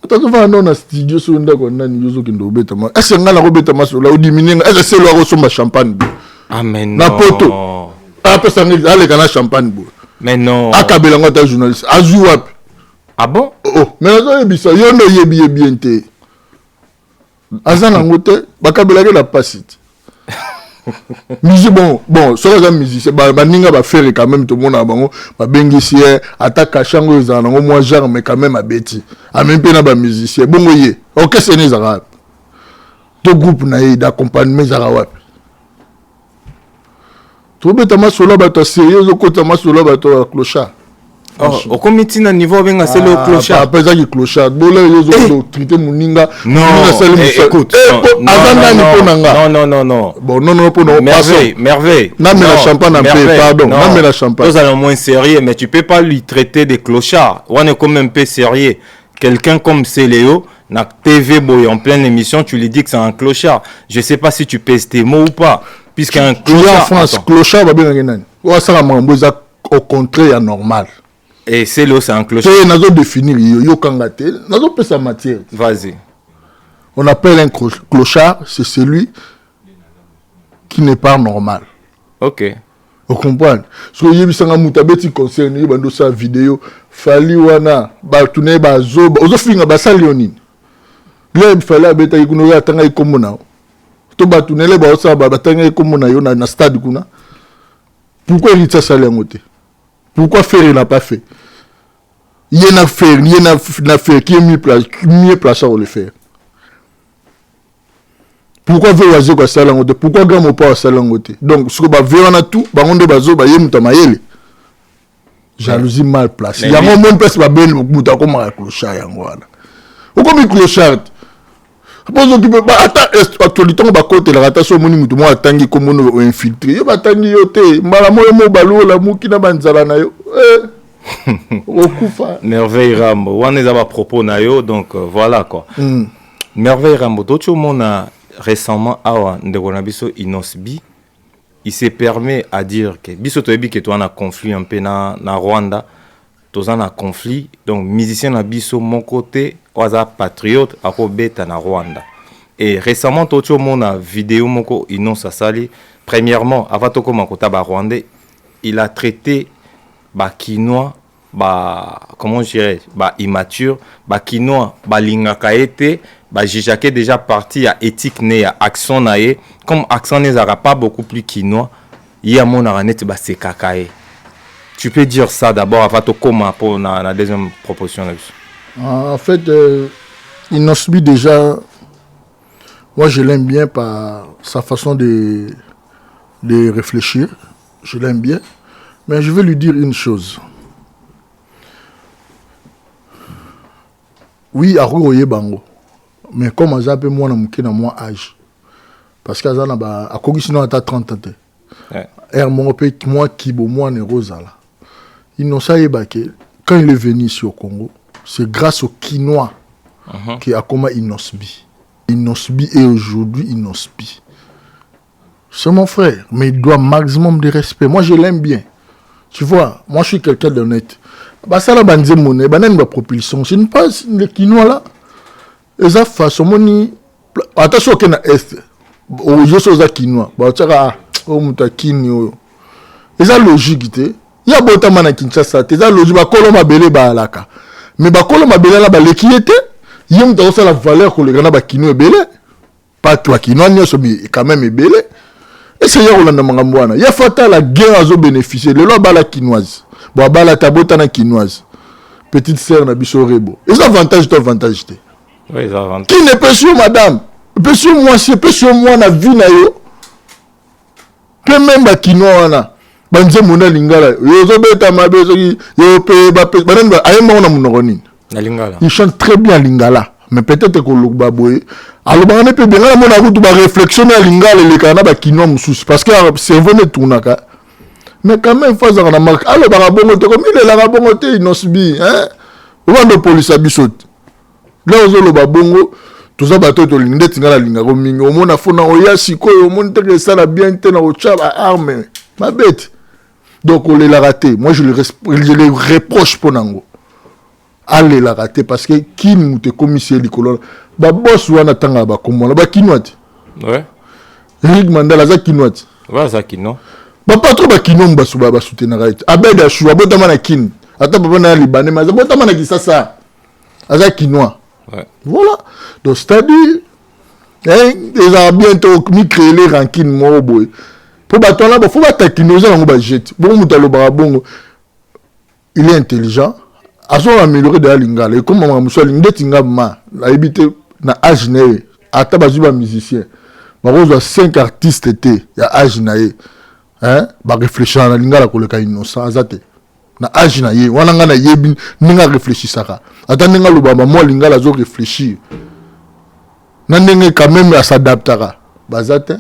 A: Attends, va non studio sur ndako nani yozo kindo beta ma. Est-ce nga na ko beta ma sur la odiminga. Est-ce c'est lo ko somba champagne.
B: Ah mais non.
A: Na poto. Ah pesa ngi ale kana champagne bo.
B: Mais non.
A: Akabela ngota journaliste. Azu wapi?
B: Ah bon?
A: Oh, mais ça yebisa yo no yebi bien te. Azana ngote bakabela ke la pasite. Musique bon, sur les musiciens, ninga ba faire quand même tout le monde a bango, ba bengisi attaque chango za nango moi genre mais quand même a beti. A même pe na ba musicien. Bongo ye. OK c'est les arabes. To groupe na yi d'accompagnement za arabes. To beta ma solo ba to sérieux ko ta ma solo ba to clochard.
B: Au comité na niveau benga c'est le clochard.
A: Après ça qui clochard. Bon là ils ont traité Moninga.
B: Non. Écoute. Non.
A: Bon non pour nous.
B: Merveille.
A: Non mais la champagne en paix, pardon. Non mais la champagne.
B: Nous allons moins sérieux, mais tu peux pas lui traiter de clochard. On est quand même un peu sérieux. Quelqu'un comme Céléo, na TV boy en pleine émission, tu lui dis que c'est un clochard. Je sais pas si tu pèses tes mots ou pas. Puisqu'un clochard.
A: En France, clochard va bien gagner. Ouais, ça va au contraire normal.
B: Et Céléo, c'est un clochard.
A: C'est nous définir yo kangate. Nous peut sa matière.
B: Vas-y.
A: On appelle un clochard, c'est celui qui n'est pas normal.
B: OK.
A: Vous comprenez? Parce que yebisanga mutabeti concerne bando sa vidéo fali wana ba tourner ba zo ozo finga ba salionine. Là il fallait beta ikuno ya tanga ikomona. To ba tourner le ba sa ba tanga ikomona yo na stade kuna. Pourquoi il t'a salé ngote? Pourquoi faire il n'a pas fait? Il y en a fait qui est mieux placé pour le faire. Pourquoi veut quoi ça langote? Pourquoi grand mon pas ça langote? Donc ce que ba veut on a tout, ba on de bazo ba yemuta mayele. Jalousie mal placée. Il y a mon monde place ba ben muta comme un clochard yango wana. Ou comme un clochard. Bon qui peut ba ata actualité ba côté la rotation moni mutu mo atangi comme on infiltré. Yo ba tangi yo te mbala mo balo la muki na banzala na yo.
B: Merveille Rambo. On est à propos na yo donc voilà quoi. Merveille Rambo. D'autres monde a récemment awa ndekona biso Inosbi il se permet à dire que biso toyebi que toi na conflit un peu na Rwanda toza na conflit donc musicien na biso mon côté waza patriote ako beta na Rwanda et récemment tocho mona vidéo moko Inos sali premièrement avant to koma kota ba rwandais il a traité ba kinois ba comment je dirais ba immature ba kinois ba lingaka été bah j'ai déjà parti à éthique né à accent naé comme accent n'est pas beaucoup plus quinois il y a mon aranet bah c'est kakaé tu peux dire ça d'abord avant de comment pour la deuxième proposition
A: en fait Inosbi déjà moi je l'aime bien par sa façon de réfléchir je l'aime bien mais je vais lui dire une chose oui à Roye Bango. Mais comme on a peu moins na moins âge parce que azana ba akogi sino ata 30 ans er mon pe moi qui bo moi ne rosala Innocent Ebake quand il est venu ici au Congo c'est grâce au Quinois qui a comme Inosbi est aujourd'hui Inosbi c'est mon frère mais il doit maximum de respect moi je l'aime bien tu vois moi je suis quelqu'un d'honnête bah ça la banze monnaie banen ba propulsion c'est une pas le Quinois là et ça façon moni attention que na est au jeu sur za Quinois ba tshaka o muta kinyo et ça logique té il y a bota mana Kinshasa té ça logique ba koloma belé ba alaka mais ba koloma belé là ba leki était yem ta ça la valeur ko le gana ba kinyo belé pas toi Quinois ni so bi quand même belé et c'est ya olanda mangambo wana ya fata la guerre azo bénéficier le lo ba la quinoise bo ba la tabota na quinoise petite sœur na biso rebo et ça avantage to avantage té.
B: Oui, ça avantage.
A: Qui n'est pas sûr, madame? Pas sûr, moi, c'est pas sûr, moi, na vie, na yo. Que même, ba kino, wana. Banze, mona, lingala. Yo, zo, beta, ma, bezo, yo, pe, ba, pe, banen, ba, ayema, on a monoroni.
B: La lingala.
A: Il chante très bien lingala. Mais peut-être que le baboye. Alors, on peut bien, on a route, ba, réflexion, à lingala, les canards, ba, kino, moussous. Parce que, c'est vrai, tournaka. Mais quand même, faut ça, on a marqué. Alors, ba, rabongote, comme il est la rabongote, il n'ose bien, hein. Ou on a police à bisote. Là aux le babongo tout ça bateau to linde tingala linga ko mingi o mona fona o ya sikoyo o mona te ça la bien te na o chaba arme ma bête donc on l'a raté moi je le reproche pour nango allez la rater parce que qui nous te commissaire likolo ba boss wana tanga ba komona ba kinwati
B: ouais
A: Rick Mandala za kinwati
B: ouais ça kino
A: ba pas trop ba kino mba suba ba soutenir right abeda chou abota mana kin ata baba na libanais mais abota mana kisasa aza kinois.
B: Ouais.
A: Voilà. Donc, c'est-à-dire, ils ont bientôt créé les rankines, moi, boy. Pour battre là, il faut battre qui nous a un jet. Bon, il est intelligent. À son amélioré de la lingala. Et comme on m'a dit, il a habité dans l'âge naïe. À tabazuba musicien. Je vois 5 artistes étaient. Il y a âge naïe. Hein? Bah, réfléchir à la lingala pour le cas innocent. na âge na ye wana nga na yebi ninga réfléchissaka ata ninga lobamba moi lingala zo réfléchir na ndenge quand même à s'adaptera bazate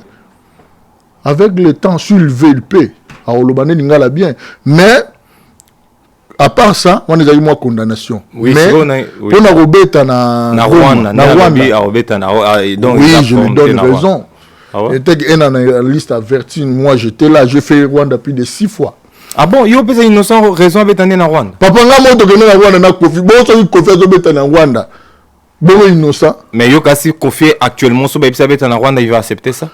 A: avec le temps soulever le peut a lobane lingala bien mais à part ça on est moi condamnation
B: oui,
A: mais pour na robeta na
B: Rwanda
A: donc oui je lui donne raison. Ah ouais? Et un analyste averti, moi j'étais là, j'ai fait Rwanda plus de 6 fois.
B: Ah bon, il y a des innocents raison avec un Rwanda.
A: Papa, nga moto que na Rwanda na Kofi, bon ça il Kofi zo na Rwanda. Bon innocent.
B: Mais yo kasi Kofi actuellement so beta na Rwanda, il va accepter ça.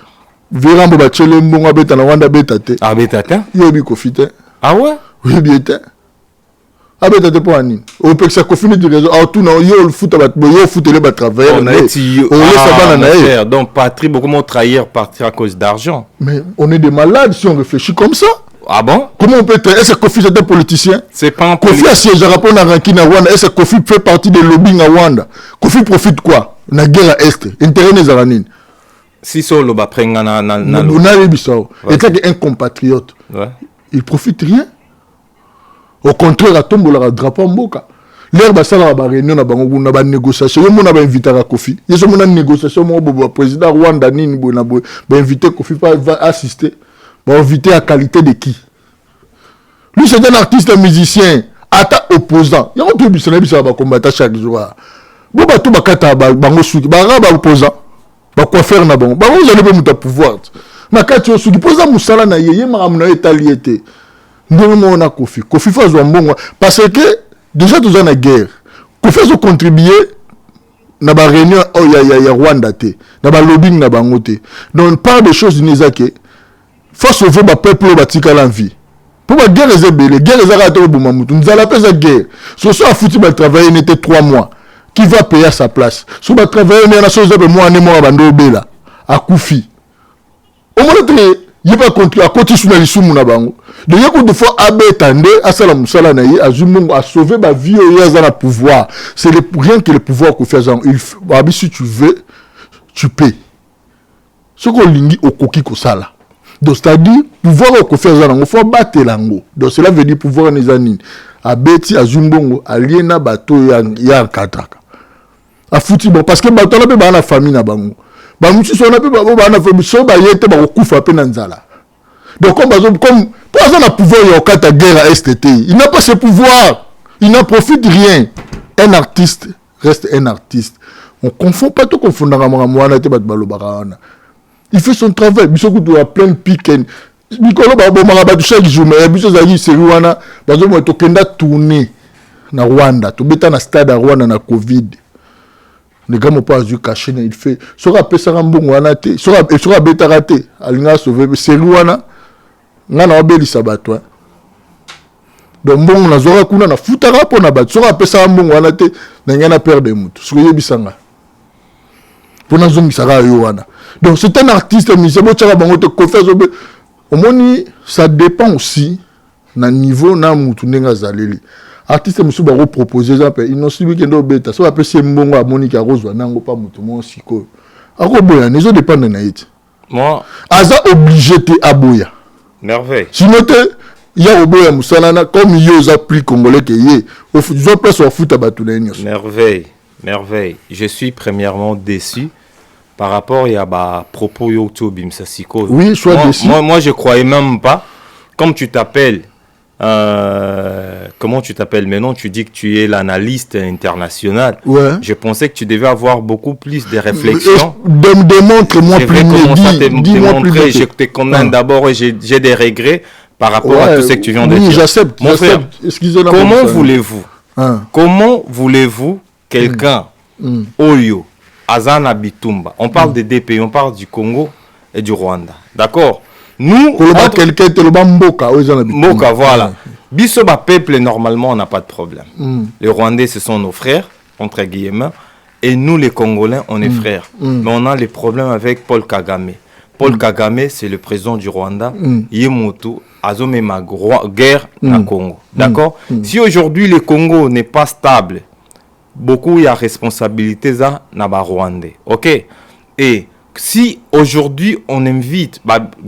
A: Virambo ba chele mbonga beta na Rwanda betate.
B: Ah betate.
A: Yo bi Kofi te.
B: Ah ouais?
A: Oui bien te. Ah betate pour ani. Au peut que ça Kofi ni raison. Ah tout non, yo le foot ba yo foot le ba travailler.
B: On est ça va donc Patrick beaucoup m'ont trahir partir à cause d'argent.
A: Mais on est des malades si on réfléchit comme ça.
B: Ah bon?
A: Comment on peut être... Est-ce que Kofi c'est un politicien?
B: C'est pas un
A: politicien. Kofi a siégé rapport à Rankin à Rwanda. Est-ce que Kofi fait partie des lobbying à Rwanda? Kofi profite quoi? La guerre à Est. Intérêt des Aranines.
B: Si solo ba prenga na
A: on a rebissao. Et c'est un compatriote.
B: Ouais.
A: Il profite rien. Au contraire, à tombe la drapeau mboka. L'air basala ba réunion na bango na ba négociation. Yo mona ba inviter à Kofi. Yeso mona négociation mo bo président Rwanda nini bo na bo ba inviter Kofi pas va assister. Bon, invité à qualité de qui? Lui, c'est un artiste, un musicien, ata opposant. Il y a un truc qui va combattre chaque jour. Bon, bah, tout va kata, bango souki, bah, opposant. Bah, quoi faire, na bon. Bah, vous allez pas me pouvoir. Ma kati souki, posa moussala na yé, ma ramena étaliété. Nous, on a Kofi. Kofi fait un bon. Parce que, déjà, nous sommes en guerre. Kofi a contribué, na ba réunion, oh, y a Rwanda, te. Na ba lobbying, na ba ngote. Donc, on parle de choses d'inésake. Faut sauver le peuple qui a vie. Pour la guerre, les guerres, nous allons pas la guerre. Ce soir, il faut travailler, il était 3 mois. Qui va payer à sa place? Si on travaille, il y a une chose, moi, à Koufi. Au moins, il n'y a pas contre à côté de la Soumou Nabango. Donc, il y a des fois, Abetande, à Salam Salanaï, à Zumungo, à sauver ma vie, il y a un pouvoir. C'est rien que le pouvoir qu'on fait. Si tu veux, tu payes. Ce qu'on lingi au coquille ko sala. Donc c'est-à-dire pouvoir ko faire ça il faut battre lango. Donc cela veut dire pouvoir les anines. A beti a zumbongo aliena bato ya kataka. A fouti bon parce que bato na pe ba na famille na bango. Ba mutu so na pe ba na famille so ba yete ba kufa pe na nzala. Donc comme pour ça na pouvoir ya kata guerre à STT. Il n'a pas ce pouvoir. Il n'en profite rien. Un artiste reste un artiste. On confond pas tout confondre na te bat balobara. Il fait son travail. Il y a plein de piques. Nicolas Babomara, chaque jour, mais il y a c'est Rwanda. Par exemple, tu as tourné na Rwanda. Tu as un stade à Rwanda na Covid. Les gars m'ont pas dû cacher. Il fait. Sera Pessarambo, Wanate. Sera Betarate. Alinga sauvé. C'est Rwanda. Nana Obeli Sabato. Donc, bon, on a Zora Kuna na Futara pour na bat. Sera Pessarambo, Wanate. N'a peur de mout. Soyez bisanga. Pour na zombi Sara Yowana. Donc c'est un artiste, mais c'est bon, au moins, ça dépend aussi du niveau na mutunenga zaleli. Artiste monsieur ba proposer ça pe inosi qui ndo beta so appelle c'est mbongo a Monica Rose na ngo pa mutu mo siko. Ako boya ne zo dépend na yiti.
B: Moi
A: aza obligé te aboya.
B: Merveille.
A: Sinon te ya oboya musalana comme yoza plus congolais que yé. Au zo place au foot abatu na nyos.
B: Merveille. Merveille. Je suis premièrement déçu. Par rapport à propos YouTube,
A: oui,
B: moi, je croyais même pas. Comme tu t'appelles, comment tu t'appelles maintenant? Tu dis que tu es l'analyste international.
A: Ouais.
B: Je pensais que tu devais avoir beaucoup plus de réflexions.
A: Démontre-moi plus.
B: Démontrer. Je te condamne d'abord et j'ai des regrets par rapport à tout ce que tu viens de dire.
A: Oui, j'accepte.
B: Mon frère, comment voulez-vous quelqu'un Oyo Azana Bitumba. On parle des deux pays, on parle du Congo et du Rwanda. D'accord? Nous, Moka, voilà. Bisoba peuple, normalement, on n'a pas de problème. Les Rwandais, ce sont nos frères, entre guillemets. Et nous, les Congolais, on est frères. Mais on a les problèmes avec Paul Kagame. Paul Kagame, c'est le président du Rwanda. Yemoto, Azomema, guerre na Congo. D'accord? Si aujourd'hui, le Congo n'est pas stable, beaucoup y a responsabilité ça na Rwandais. OK? Et si aujourd'hui on invite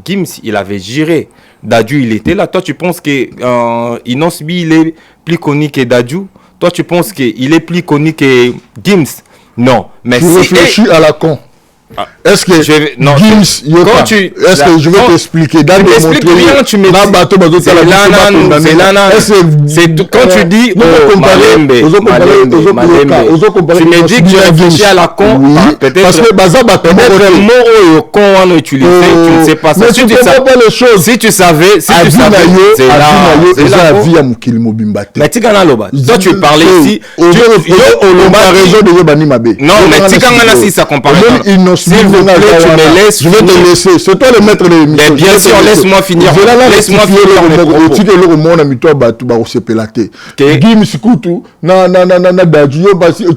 B: Gims, il avait géré Dadju, il était là. Toi, tu penses que Inosbi, il est plus connu que Dadju? Toi, tu penses qu'il est plus connu que Gims? Non. Mais
A: tu réfléchis à la con. Est-ce que Gims, est-ce que je vais t'expliquer dans
B: le rien, tu me dis c'est quand tu dis Malembe, tu me dis que tu réfléchis à la con, peut-être
A: parce que
B: le mot con on a utilisé, tu ne sais pas ça. Si tu savais,
A: c'est la vie à Mukili Mobimba.
B: Mais Tigana Loba, toi tu parlais ici,
A: tu as raison de Yobani Mabe.
B: Non, mais Tigana si ça compare. S'il vous plaît, tu me laisses.
A: Je vais te laisser. C'est toi le maître de l'émission.
B: Mais bien sûr, laisse-moi finir. Laisse-moi finir mes propos.
A: Tu le monde à mito batu ba se pelater. Gims Kutu na Dadju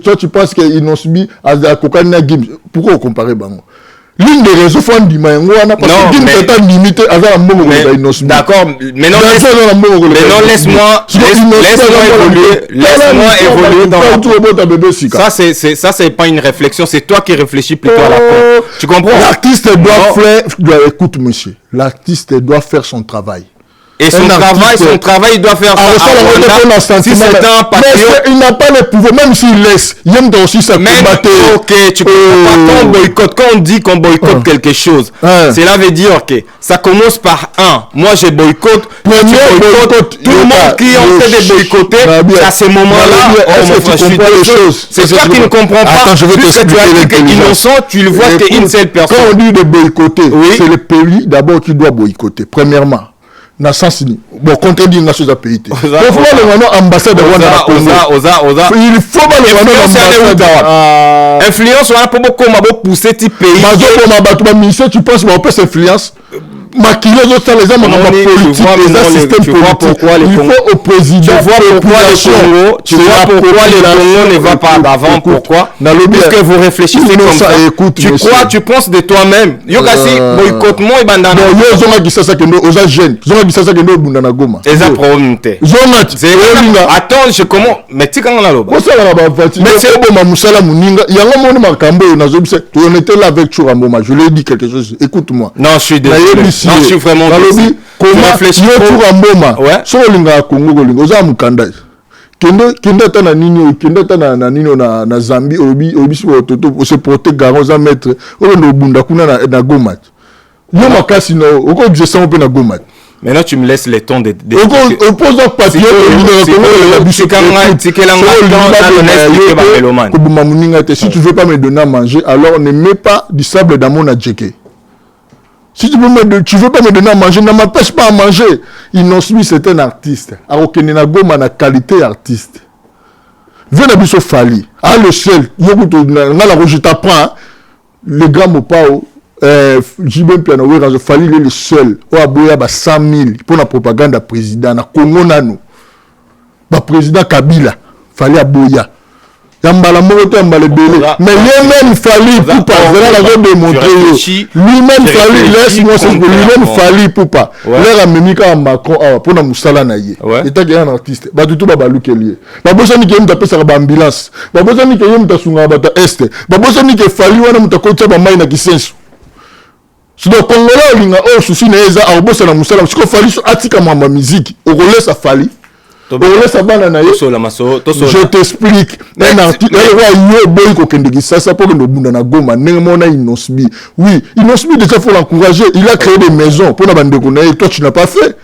A: toi tu penses que Inosbi a kokani na Gims. Pourquoi on compare bango? L'une des raisons font du maïngo parce que Gims est limité avec la mbongo de Inosbi.
B: D'accord, mais non laisse-moi évoluer dans ça c'est pas une réflexion, c'est toi qui réfléchis plutôt à la con. Tu comprends?
A: L'artiste doit écoute monsieur, l'artiste doit faire son travail.
B: Et son travail, il doit faire ça. Si c'est un patriote,
A: il n'a pas le pouvoir, même s'il laisse. Il aime aussi ça.
B: Ok, tu peux pas qu'on boycotte. Quand on dit qu'on boycotte quelque chose, cela veut dire que ça commence par moi je boycotte. Tout le monde qui en fait de boycotter, à ce moment-là, c'est toi qui ne comprends pas.
A: Attends, je vais t'expliquer.
B: Innocent, tu le vois qu'une seule personne.
A: Quand on dit de boycotter, c'est le pays d'abord qui doit boycotter. Premièrement. Na sens ni bon contredire na chose à payer. Il faut le ambassade il faut
B: le influence on a pas beaucoup pousser ti pays.
A: Tu penses qu'on peut s'influence maquiller les autres les hommes en politique les systèmes politiques. Il faut au président.
B: Tu vois pourquoi le Congo ne va pas d'avant. Pourquoi? Puisque vous réfléchissez comme ça. Tu penses de toi-même. Yokasi boycottement et bandana.
A: Non, yo zonga kisasa kendo oza jeune. Zonga kisasa kendo bundana goma.
B: Eza problème te. Attends, je comment mais tikanga na loba.
A: Bosa la ba vati. Mais c'est bon mamusala muninga. Yango moni makambo na zobise. On était là avec Churamboma. Je lui ai dit quelque chose. Écoute-moi.
B: Non, je suis désolé. Non, je suis vraiment désolé.
A: Comment réfléchir Churamboma? So linga Congo linga oza mukanda. Kende ta na nini kende ta na nini na Zambie obi so toto se porter garant za mettre o no bunda kuna na Goma. Yo makasi no oko exercer un peu na Goma.
B: Maintenant tu me laisses le temps de
A: oppose patriote si tu veux pas me donner à manger alors ne mets pas du sable dans mon adjeke. Si tu veux pas me donner à manger, ne m'empêche pas à manger. Inosbi, c'est un artiste. Alors qu'il n'a pas de qualité artiste. Viens d'abord Fali. Ah, le seul. Je t'apprends. Le grand Mopao, Jibem Piano, Fali, il est le seul. Oh, Aboya, 100 000 pour la propagande du président. Na Congo, nano. Le président Kabila. Fali Aboya. Yambala Moroto, Yambala Belé. Mais lui-même, Fali Poupa. Voilà la zone de montrer. Lui-même, Fali, laisse-moi ça. Lui-même, Fali Poupa. L'air à Memika Macron, pour la Moussala Naye. Et t'as un artiste. Bah, tout Babalou Kélié. Bah, bossa ni kéyem tapé sa ambulance. Bah, bossa ni kéyem ta sunga bata est. Bah, bossa ni ké Fali wana mutakota ba mai na kisensu. Si le Congolais, il a un souci, il a un boss à la Moussala. Parce que Fali, atika ma musique. Au relais, ça Fali. Je t'explique. Un article, oui, Inosbi déjà faut l'encourager. Il a créé des maisons pour la bande de Gonaï. Toi, tu n'as pas fait.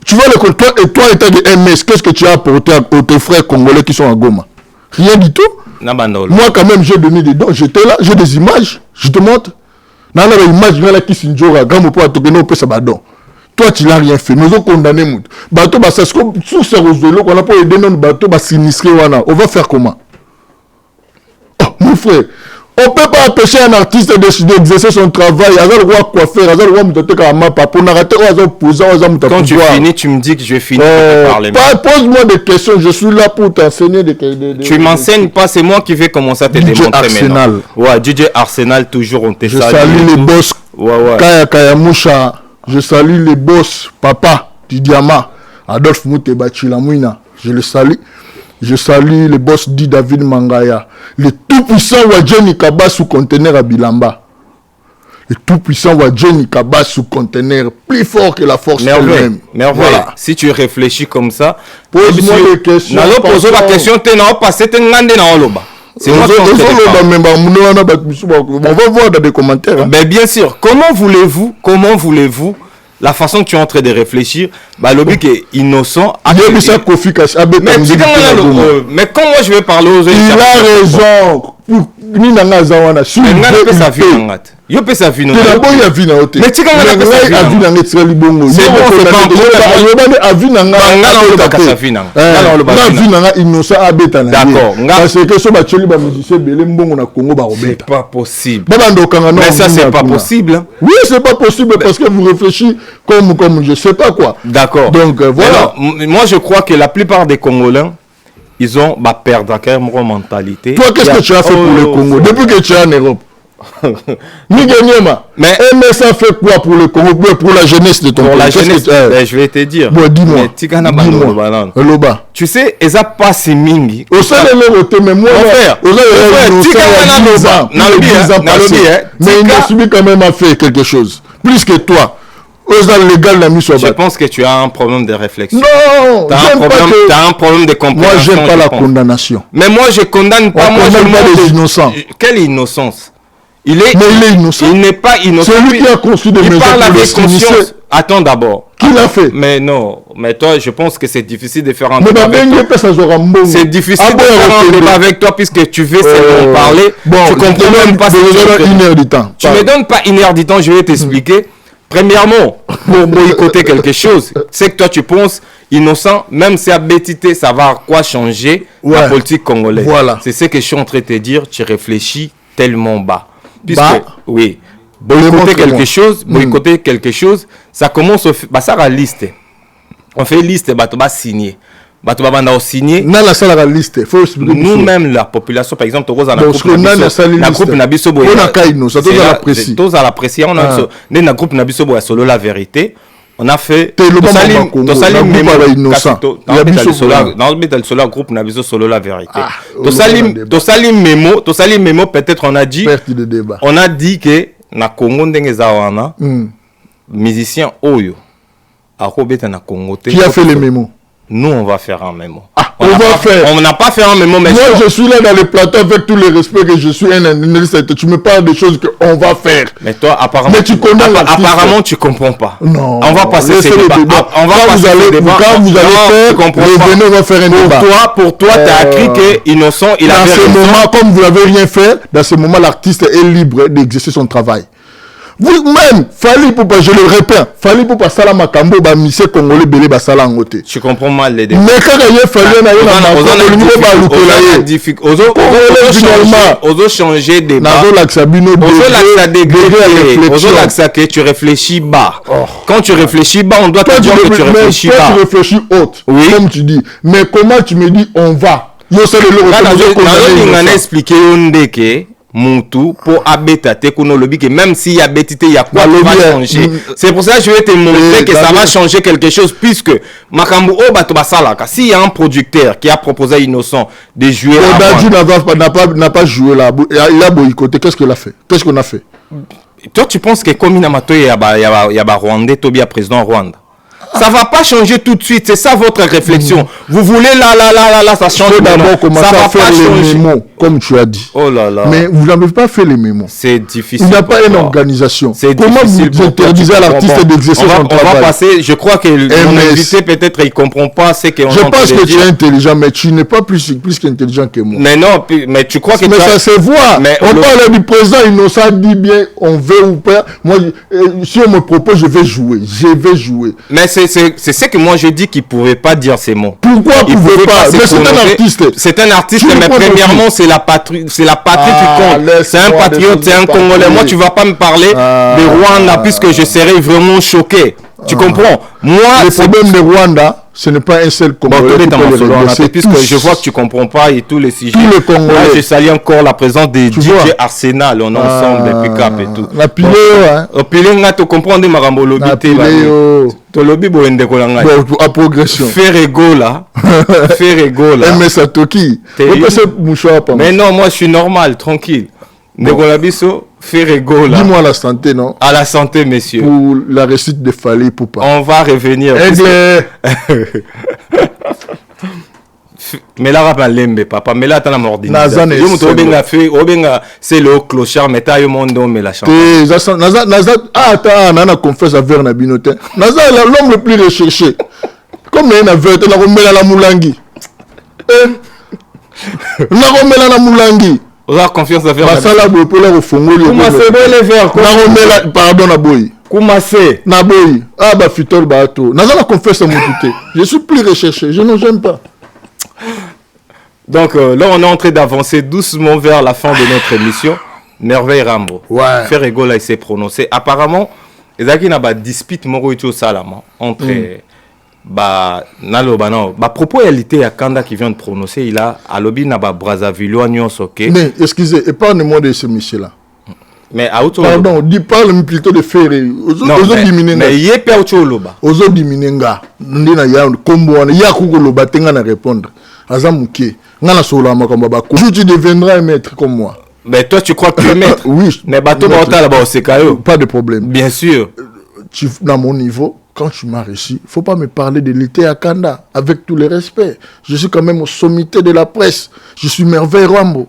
A: Tu vois le toi et toi, état de MS, qu'est-ce que tu as apporté à tes frères congolais qui sont à Goma? Rien du tout. Moi, quand même, j'ai donné des dons. J'étais là, j'ai des images. Je te montre. Dans la image, il y a qui s'injora. Gambo pour attoquer, peut ça badon. Toi, tu n'as rien fait. Nous avons condamné Mout. Bateau, ça se trouve, sous ce réseau, on n'a pas aidé notre bateau, sinistré. On va faire comment? Oh, mon frère, on ne peut pas empêcher un artiste d'exercer son travail. Il a le droit quoi faire. Il a le droit de faire un mapa. Pour n'arrêter,
B: quand tu finis, tu me dis que je finis de parler.
A: Pose-moi des questions. Je suis là pour t'enseigner des
B: tu m'enseignes pas, c'est moi qui vais commencer à te démontrer maintenant. Ouais, DJ Arsenal, toujours, on te salue.
A: Je salue les boss. Kaya Moucha. Je salue les boss, papa du Diamant, Adolphe Mouteba Chilamouina. Je le salue. Je salue les boss dit David Mangaya. Le tout-puissant Wadjeni Kaba sous conteneur à Bilamba. et tout puissant wa Johnny Kaba sous conteneur plus fort que la force elle-même.
B: Voilà. Si tu réfléchis comme ça,
A: pose-moi des questions.
B: Pose la question, tu n'as pas passé, tu n'as pas. C'est moi qui
A: on va voir dans des commentaires. Hein.
B: Mais bien sûr, comment voulez-vous la façon que tu es en train de réfléchir, l'objet qui est innocent. Mais quand moi je vais parler aux autres,
A: il a raison.
B: Yo peut sa vie non.
A: Mais
B: tu quand même
A: la vie na c'est libongo.
B: C'est bon, c'est pas
A: innocent abeta na.
B: D'accord.
A: Parce que so ba choli ba musicien belé mbongo na Congo ba obeta.
B: C'est pas possible.
A: Mais
B: ça c'est pas possible.
A: Oui, c'est pas possible parce que vous réfléchissez comme je sais pas quoi.
B: D'accord.
A: Donc voilà.
B: Moi je crois que la plupart des Congolais ils ont perdre la mentalité.
A: Toi qu'est-ce que tu as fait pour le Congo depuis que tu es en Europe? Mais ça fait quoi pour le Congo, pour la jeunesse de ton pays?
B: Pour la jeunesse, je vais te dire.
A: Bon, dis-moi.
B: Tu sais, ils n'ont pas si mingi.
A: Au sein de l'Europe, mais moi, mais il a subi quand même à faire quelque chose. Plus que toi.
B: Je pense que tu as un problème de réflexion.
A: Non,
B: tu as un problème de compréhension.
A: Moi, j'aime pas la condamnation.
B: Mais moi, je condamne pas.
A: Moi, je pas les innocents.
B: Quelle innocence? Mais
A: il est innocent.
B: Il n'est pas innocent.
A: C'est lui qui a construit des maisons pour les conscience.
B: Attends d'abord.
A: Qui l'a fait?
B: Mais non. Mais toi, je pense que c'est difficile de faire un
A: débat avec toi.
B: C'est difficile de faire un débat avec toi puisque tu veux seulement parler.
A: Bon,
B: tu comprends même pas.
A: Une heure du temps.
B: Tu me donnes pas une heure du temps, je vais t'expliquer. Premièrement, pour boycotter quelque chose, c'est que toi tu penses innocent, même si à bêtité, ça va quoi changer la politique congolaise.
A: Voilà.
B: C'est ce que je suis en train de te dire, tu réfléchis tellement bas. Puisque, oui, boycotter quelque chose, ça commence ça la liste. On fait liste, tu vas signer. Nous-mêmes, la population, par exemple, la groupe Nabiso Boya, solo la vérité. On a fait groupe Nabiso solo la vérité. Memo, peut-être on a dit que na Congo ndengezawana musicien Oyo a robeta na Congo.
A: Qui a fait les mémos?
B: Nous, on va faire un mémo.
A: On
B: n'a pas fait un mémo, mais...
A: Moi, je suis là dans le plateau avec tout le respect que je suis un analyste. Tu me parles des choses qu'on va faire.
B: Mais toi, apparemment...
A: Mais tu connais
B: apparemment, tu comprends pas.
A: Non.
B: On va passer ce débat.
A: On va passer ce débat. Quand vous allez faire, on va faire un débat.
B: Pour toi, tu as écrit que innocent, il a fait...
A: Dans ce moment, comme vous n'avez rien fait, dans ce moment, l'artiste est libre d'exercer son travail. Vous-même, fallait pour pas, je le répète, fallait pour pas salam makambo ba mise congolais belé ba salam ngote.
B: Tu comprends mal les débats.
A: Mais quand il y a fallu na yo na
B: ozo changer de débat.
A: Ozo
B: l'axa que tu réfléchis bas. Quand tu réfléchis bas, on doit te dire que tu réfléchis bas.
A: Tu réfléchis haute, comme tu dis. Mais comment tu me dis on va? Yo c'est le
B: expliquer ondeke Moutou pour abeta technologie que même s'il y a bétité il y a quoi qui va changer. C'est pour ça que je vais te montrer que ça va changer quelque chose puisque Makambu Obato Basalaka, s'il y a un producteur qui a proposé à Innocent de jouer
A: n'a pas joué là, il a boycotté. Qu'est-ce qu'il a fait? Qu'est-ce qu'on a fait?
B: Toi tu penses que comme Inamato il y a Rwandais Tobia président Rwanda. Ça va pas changer tout de suite, c'est ça votre réflexion. Vous voulez là, ça change.
A: D'abord commencer à faire les mémos, comme tu as dit.
B: Oh là là.
A: Mais vous n'avez pas fait les mémos.
B: C'est difficile.
A: Il n'y a pas une organisation.
B: Comment
A: vous interdisez à l'artiste d'exercer son travail?
B: On va passer, je crois que mon invité peut-être il comprend pas ce qu'on
A: Je pense que tu es intelligent, mais tu n'es pas plus qu'intelligent que moi.
B: Mais non, mais tu crois que...
A: Mais ça se voit. On parle du président Innocent, dit bien, on veut ou pas. Moi, si on me propose, je vais jouer.
B: Mais c'est ce que moi je dis qu'il ne pouvait pas dire ces mots.
A: Pourquoi il ne pouvait pas? Mais c'est un artiste.
B: C'est un artiste, mais premièrement, c'est la patrie qui compte. C'est un patriote, c'est un Congolais. Moi, tu ne vas pas me parler de Rwanda puisque je serais vraiment choqué. Tu comprends? Moi,
A: le problème de Rwanda, ce n'est pas un seul Congolais.
B: Puisque je vois que tu ne comprends pas et tous les sujets.
A: Tous les Congolais.
B: Là, je salue encore la présence des DJ Arsenal. On est ensemble depuis Cap et tout.
A: La pilé,
B: tu comprends de Marambolo.
A: À progression.
B: Ferregola.
A: MS Atoki.
B: Mais non, moi je suis normal, tranquille. Ndegolabiso, Ferregola.
A: Dis-moi la santé, non?
B: À la santé, messieurs.
A: Pour la réussite de Fali Poupa.
B: On va revenir. Mais là, papa, mais là, tu as mordi. C'est le clochard, mais tu as eu mon don, mais la chance.
A: Nana confesse à Verna Binote. Naza est l'homme le plus recherché. Comme il y a une vérité, la remela la moulangi. La remela la moulangi.
B: On a confiance à Verna.
A: Masala pour leur fongoli.
B: Comment c'est bon les verres?
A: La remela, pardon, Naboy.
B: Comment c'est?
A: Naboy. Ah, bah, Fitol Bato. Naza la confesse à mon touté. Je suis plus recherché. Je ne j'aime pas.
B: Donc là, on est en train d'avancer doucement vers la fin de notre émission. Merveille Rambo.
A: Ouais.
B: Ferregola, il s'est prononcé. Apparemment, il y a une dispute entre propos réalité à Kanda qui vient de prononcer. Il a à l'objet na Brazzaville ok.
A: Mais excusez, épargnez-moi de ce monsieur-là.
B: Mais à autre
A: pardon, dis parle plutôt de Ferré.
B: Mais il est pas autre loba.
A: Ozo diminenga. Ndina ya kombo wana ya kukoloba tenga na répondre. Azamuke. Ngana sola makamba ba. Tu deviendras un maître comme moi.
B: Mais toi tu crois que tu es maître?
A: Oui.
B: Mais bateau bota là-bas au Sekayo.
A: Pas de problème.
B: Bien sûr.
A: Tu dans mon niveau, quand tu m'as réussi, faut pas me parler de l'été à Kanda avec tout le respect. Je suis quand même au sommité de la presse. Je suis Merveille Rambo,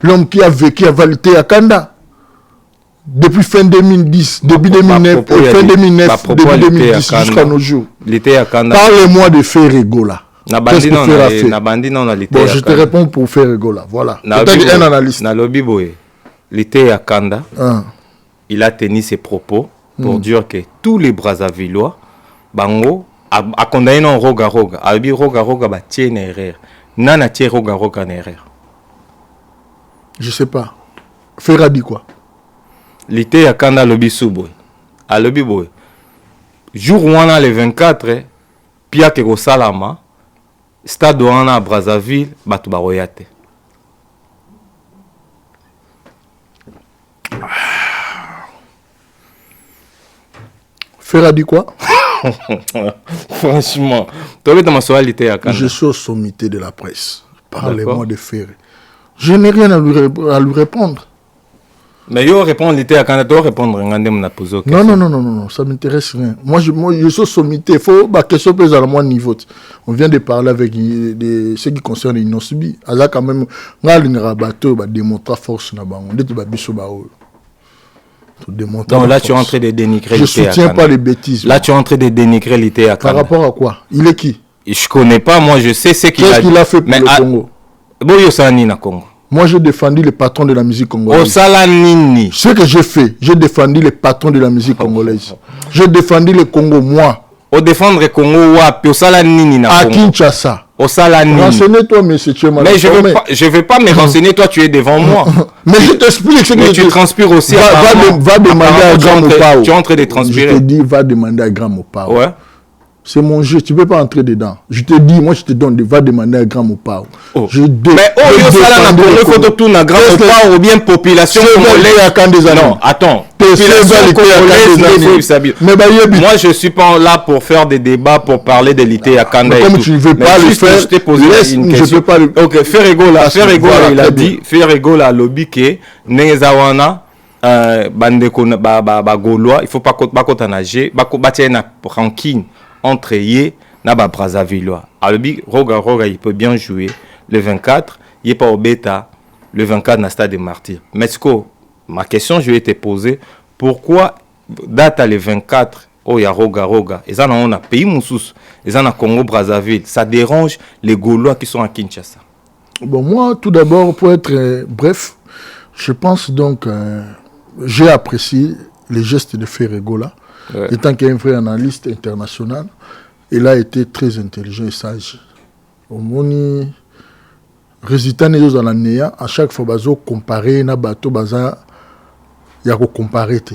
A: l'homme qui a vécu à l'été à Kanda. Depuis fin 2010, début 2009, fin 2009, début 2010 jusqu'à nos jours. Parlez-moi de Ferregola. Qu'est-ce que bon, je te réponds pour Ferregola. Voilà. C'est un analyste.
B: L'été à Kanda, il a tenu ses propos pour dire que tous les Brazzavillois, bango, a condamné non roga roga. Albi roga roga ba tient erreur. Nana tient roga roga erreur.
A: Je sais pas. Ferra dit quoi?
B: L'été à Kanda lobi souboy. A lobi boy. Jour où on a le 24, Pia Kego Salama, stade où on a Brazzaville, batu baroyate.
A: Ferra dit quoi?
B: Franchement,
A: je suis au sommité de la presse. Parlez-moi de Ferré. Je n'ai rien à lui répondre.
B: Mais il répond l'été à Canada, répondre
A: non, ça m'intéresse rien. Moi, je suis au sommité. Il faut que question pèse à mon niveau. On vient de parler avec ceux qui concernent les non-subis. Alors quand même, on a démontrer force na bango.
B: Donc là, tu es en train de dénigrer
A: l'été à Canada. Je ne soutiens pas les bêtises.
B: Là, tu es en train de dénigrer l'été à Canada.
A: Par rapport à quoi? Il est qui?
B: Je connais pas, moi je sais ce qu'il a dit.
A: Qu'est-ce qu'il a fait pour le Congo?
B: Congo.
A: Moi, j'ai défendu les patrons de la musique congolaise.
B: Ce
A: que j'ai fait, j'ai défendu les patrons de la musique congolaise. J'ai défendu le Congo, moi.
B: Au défendre le Congo, à
A: Kinshasa.
B: Renseignez-toi,
A: monsieur.
B: Mais je ne vais pas me renseigner, toi tu es devant moi.
A: Mais je t'explique ce que
B: tu transpires aussi.
A: Va demander à Grand Mopao.
B: Tu es en train de transpirer.
A: Je te dis, va demander à Grand Mopao.
B: Ouais.
A: C'est mon jeu, tu ne peux pas entrer dedans. Je te dis, moi je te donne, va demander à Grand Mopao.
B: Mais il faut tout na Grand Mopao ou bien population congolaise. Non, attends. Moi je suis pas là pour faire des débats, pour parler de l'été à Kanda.
A: Comme tu ne veux pas le faire,
B: je t'ai posé une question. Ok, Ferregola, il a dit, Ferregola lobby que Nezawana, bandeko ba Gaulois, il faut pas qu'on nager, ba tiena rancune entre yé na ba Brazzavillois. Albi roga il peut bien jouer le 24, il est pas au bêta le 24 na stade des Martyrs. Mais ma question je vais te poser, pourquoi date le 24 oh ya roga et ça on a pays moussous, et ça na Congo Brazzaville, ça dérange les Gaulois qui sont à Kinshasa?
A: Bon, moi tout d'abord pour être bref, je pense donc j'ai apprécié les gestes de Ferregola. Ouais. Étant qu'il est un vrai analyste international, il a été très intelligent et sage. Au moni résultat né dans l'année à chaque fois bazo comparer na bateau baza ya ko comparer te.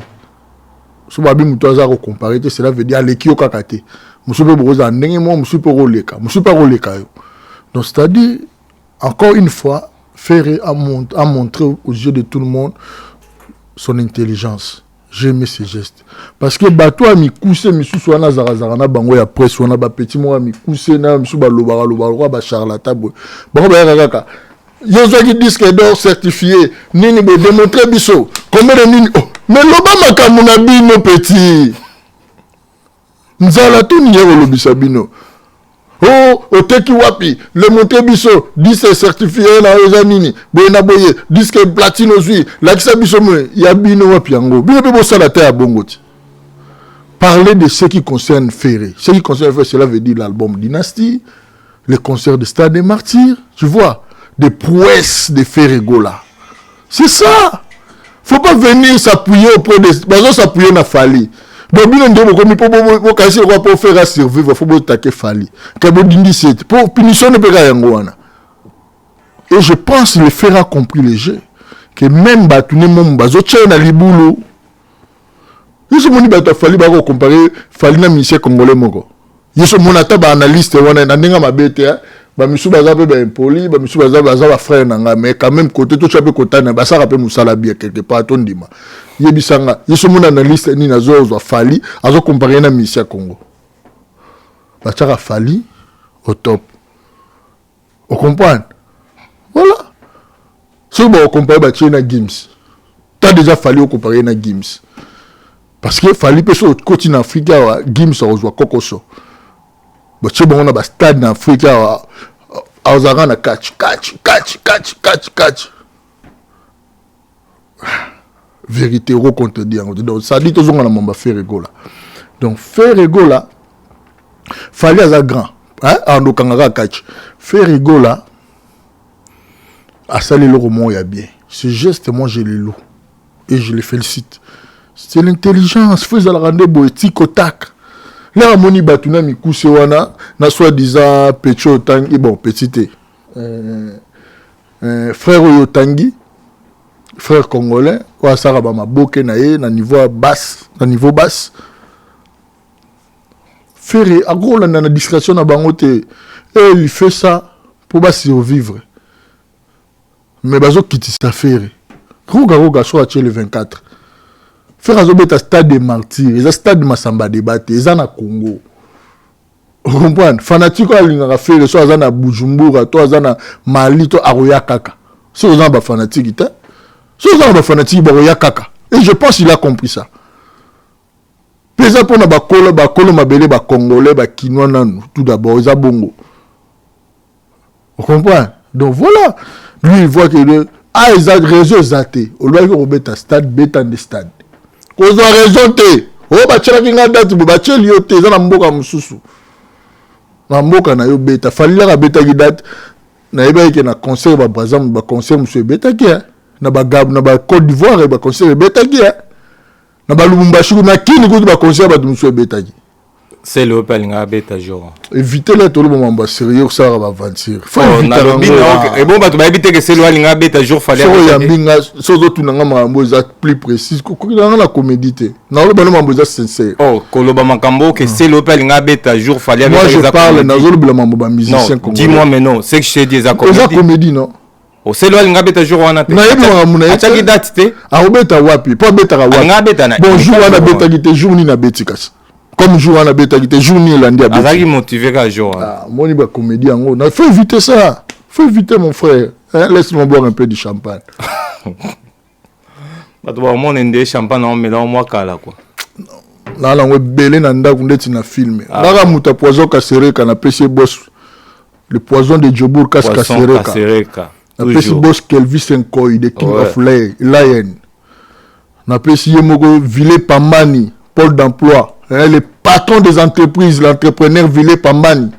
A: So babi muto za ko comparer te, cela veut dire l'équipe kakate. Musu pe boza ndenge mo musu pe roleka, musu pa roleka yo. Donc c'est-à-dire encore une fois Ferré a montré aux yeux de tout le monde son intelligence. J'ai aimé ces gestes. Parce que bateau a mis coussé, monsieur soit na zarazarana bango ya presse, on a ba petit mo a mis coussé na monsieur ba lobara ba charlatan. Bon ba kaka. yozwaki disque d'or certifié nini be démontrer biso combien de nini oh mais l'Obama kamuna bino petit nzala tout nié kolobisa bino oh oteki wapi le monter biso disque certifié na oza nini boye na boye disque platine ozwi lakisa biso me ya bino wapi yango bino pe bosala te ya bongo ti. Parler de ce qui concerne Ferré. Ce qui concerne Ferré, cela veut dire l'album Dynastie, les concerts de Stade des Martyrs, tu vois, des prouesses de Ferré Gola. C'est ça. Faut pas venir s'appuyer auprès des... Bah, s'appuyer na Fali. Donc, bien entendu, comme il faut casser quoi pour faire survivre, il faut attaquer Fali. Pour punition ne peut pas y. Et je pense que le Ferré a compris le jeu. Que même Batouné Mombazo, tchè na liboulou. Yeso moni bato fali ba ko comparer fali na musicien congolais moko. Yeso mona ta ba analyste wana na ndinga mabete ba misu baza pe ba impoli ba misu baza ba frère nanga mais quand même côté to chape kotana ba sa rappel musala bien quelque part to ndima. Yebisanga yeso mona analyste ni na zo fali azo comparer na musicien Congo. Ba chaka fali au top. On comprend. Voilà. Si on compare ba China Gims. T'as déjà fallu au comparer na Gims. Parce que fallait que sur le continent africain, Gims a rejoint Kokoso. Mais tu sais, on a un stade en Afrique, on a un catch. Vérité, on compte dire. Donc, ça dit toujours qu'on a fait rigoler. Donc, faire rigoler, fallait à grand. Hein, en Okangara catch. Faire rigoler, à saluer le roman, il y a bien. Ce geste, moi, je le loue. Et je le félicite. C'est l'intelligence, faut la rendre poétique au tac. Là, moni batuna mikuse wana, na soi-disant petit otangi, bon, petit frère Oyotangi, frère congolais, ou saraba maboke na ye, na niveau basse, Ferré, à gros, là, dans la discrétion, na bangote, et il fait ça pour pas survivre. Mais bazo quitte sa Ferré. Roga, soit le 24. Faire un stade des martyrs, les stade de Massamba débatté, ils sont à Congo. Vous comprenez? Fanatique à l'ingara fait le soir à Bujumbura, toi à Mali, toi à Royakaka. Si vous avez fanatique, si vous avez fanatique, Royakaka. Et je pense qu'il a compris ça. Pesa pour na bakolo mabele ba congolais ba kinois nan tout d'abord ils a bongo. Vous comprenez? Donc voilà, lui il voit que le ils ont réseau zaté. Au lieu que Robert stade bêta de stade. Vous avez raison, oh, bah, tu as une date, bah, tu as une date, tu as une date, na mboka na yo beta fali la beta ki date na yeba ke na concert ba par exemple ba concert monsieur beta ki na ba Gab na ba Côte d'Ivoire ba concert beta ki na ba Lubumbashi na kini ko ba concert ba monsieur beta ki
B: c'est le palinga beta jour
A: éviter là tout le moment ba sérieux ça va avancer
B: faut éviter et bon ba tu ba éviter que c'est le palinga beta jour fallait
A: so ya mbinga so zo tunanga mambo za plus précis ko na la comédie na le ba mambo za sincère
B: oh koloba makambo que c'est le palinga beta jour fallait
A: moi je parle na zo le mambo ba musicien
B: congolais dis-moi mais non c'est que je te dis za
A: comédie non
B: oh c'est le palinga beta jour wana te
A: na yebi mamuna
B: ataki date te
A: a beta wapi pas beta wapi bonjour wana beta ki te jour ni na betikas comme jour on a bêta qui était journée lundi à
B: Azaki motivé qu'à jour.
A: Ah, moi il va comédie en gros. Faut éviter ça. Faut éviter mon frère. Hein? Laisse-moi boire un peu de champagne.
B: Bah toi au monde indé champagne on met là moi kala quoi.
A: Là on belé nanda kundeti na film. Là muta poison casséré kana pêché boss. Le poison de Djobour casséré. Na pêché boss Kelvis Nkoy de King of Lion. Na pêché yemoko Vilé Pambani, Pôle d'emploi. Le patron des entreprises, l'entrepreneur Vilé Pambani.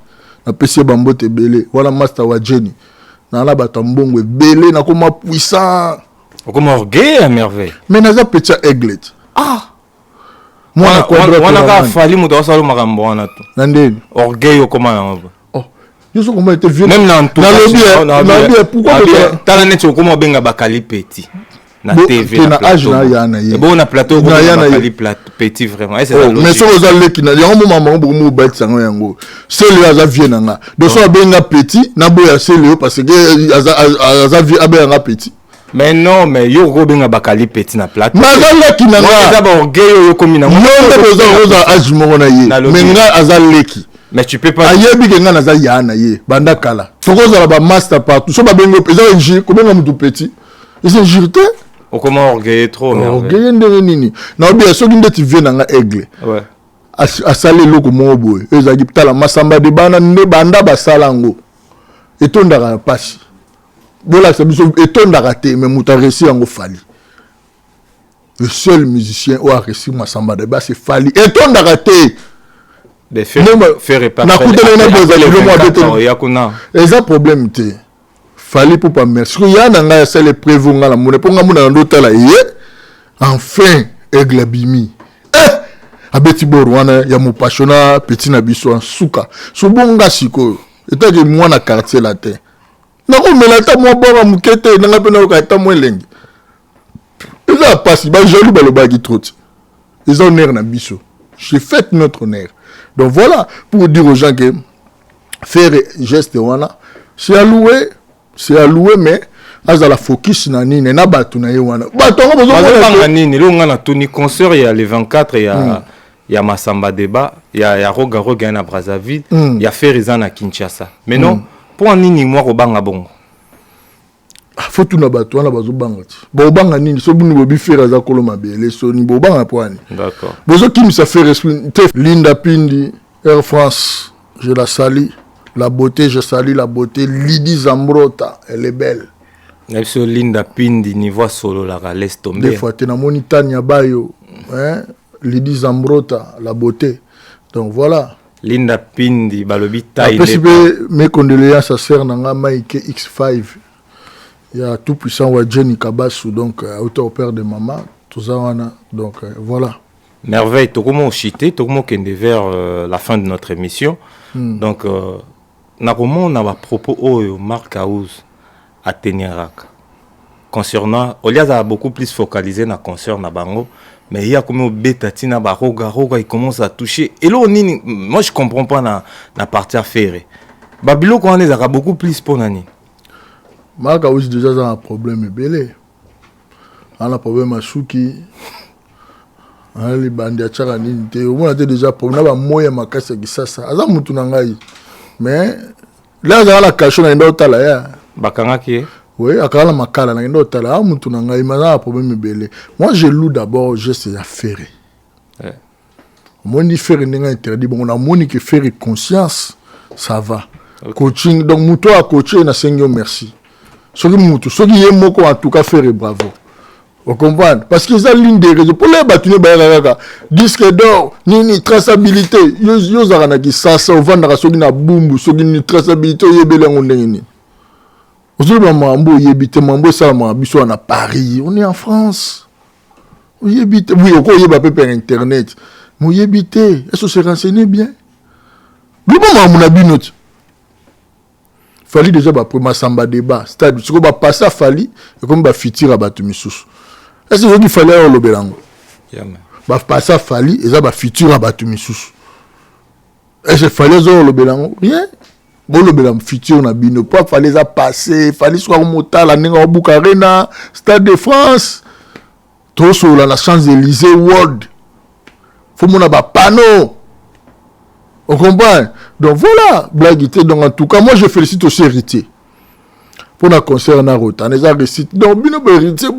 A: Na PC Bambo te belé. Voilà Master wa Jenny. Na la batambongo belé na comme puissant.
B: Comme orgueil à merveille.
A: Mais na za petit aiglet.
B: Ah.
A: Moi na quadra.
B: Wana ka fali muto salo makambo wana to.
A: Nandeni.
B: Orgueil comment.
A: Oh. Yoso comment était vieux.
B: Même dans tout.
A: Na lobby pourquoi
B: tala net comment benga bakali petit. Na TV
A: na âge na yana ye
B: bon na plateau na yana petit vraiment et c'est ça
A: mais so ozale ki na yango mama bo mo bet sango yango c'est lui aza vie nanga de so benga petit na boya c'est lui parce que aza vie abenga petit
B: mais non mais yo go benga bakali petit na plateau
A: na zale ki nanga
B: ça ba orgueil yo komi na
A: yo nda boza âge mo na ye mais nga aza leki
B: Mais tu peux pas.
A: Ayebi que ngana za yana ye banda kala. Foko za ba master partout. So ba bengo pesa injure combien ngam tout petit. Ils injure te.
B: O comment orgueiller trop mais.
A: Orgueiller ndenge nini. Na obi so ki ndeti vie na nga aigle.
B: Ouais.
A: Asale loko mo boy. Ezaki tala masamba de bana ne banda basala ngo. Etondaka pasi. Bola ça biso etondaka te mais muta réussi ngo fali. Le seul musicien où a réussi masamba de bas c'est fali. Etondaka te.
B: De faire pas
A: na kutele na boza le mois de
B: yakuna
A: eza problème te fali pour pas merci ya na nga c'est le prévu nga la mona ponga mona ndota la ye enfin aigle bimi abeti borwana ya mo passiona petit na biso en suka so bonga siko eta ke mwana quartier la te na ko mela ta mo bora mukete na nga pena ko ta mo lengi eza pasi ba jaloux ba lo ba ki trop ils ont nerf na biso j'ai fait notre honneur. Donc voilà, pour dire aux gens que faire geste wana, c'est alloué, mais à la focus na nini na batu na wana. Batu on besoin
B: de nini, là on a toni concert il y a le 24 il y a Massamba Débat, il y a Roga na Brazzaville, il y a Ferizan à Kinshasa. Mais non, pour nini moi ko banga bongo.
A: Faut tout na batu wana bazo banga ti. Bo banga nini so bunu bobi fera za koloma bele so ni bo banga poani.
B: D'accord.
A: Bozo qui me ça fait respecter Linda Pindi Air France, je la salue. La beauté, je salue la beauté. Lydie Zambrota, elle est belle.
B: Monsieur Linda Pindi niveau solo la laisse tomber.
A: Des fois tu na monitania bayo, hein? Lydie Zambrota, la beauté. Donc voilà.
B: Linda Pindi balobi taille.
A: Après mes condoléances à sœur nanga Mike X5. Il y a tout puissant wa Jenny Kabasu donc auteur père de maman tout ça wana donc voilà.
B: Merveille, tout comment chité, tout comment qu'on est vers la fin de notre émission. Donc na comment on a propos au Marc House à Teniraka. Concernant Olias a beaucoup plus focalisé na concert na bango mais il y a comme au bêta tina baroga il commence à toucher et là moi je comprends pas na partie à faire. Babilo quand on les a beaucoup plus pour nani.
A: Marc House déjà un problème belé. On a problème à Souki. Les bandits à Tcharanine, on a déjà problème. On a moyen ma casse qui ça. Aza mutu nangai. Mais là on a la cachon na ndo tala ya.
B: Bakanga qui?
A: Oui, akala makala na ndo tala mutu nangai mais on a problème belé. Moi je loue d'abord geste à faire. Moi ni faire n'est interdit bon on a moni que faire conscience ça va. Okay. Coaching donc mutu a coacher na sengyo merci. Soki mutu soki ye moko en tout cas faire bravo. Vous comprenez? Parce qu'ils ont l'une des raisons. Pour les bâtiments, disque d'or, ni traçabilité. Ils ont qui ça, on vend dans la boum, sur une traçabilité, il y a des gens. Aujourd'hui, mambo, il y a des mambo, ça, mambo, on a Paris, on est en France. Oui, oui, on peut y par Internet. Mais il y a des est-ce que c'est renseigné bien? Le moment où on a bu notre. Fali déjà, pour ma samba débat. C'est-à-dire, si on va passer à Fali, et comme on va fitir à Batumissous. Est-ce qu'il fallait le belango? Bah passer à Fali et ça va futur à Batumissous. Est-ce qu'il fallait le belango? Rien. Bon le belango futur na bino pas fallait ça passer, fallait soit au Mota la ninga au Bucarena, Stade de France. Tout sur la Champs-Élysées World. Faut mon ba panneau. On comprend? Donc voilà, blaguité donc en tout cas moi je félicite aussi héritier. Pour la concert na Rota, les a récité. Donc bino héritier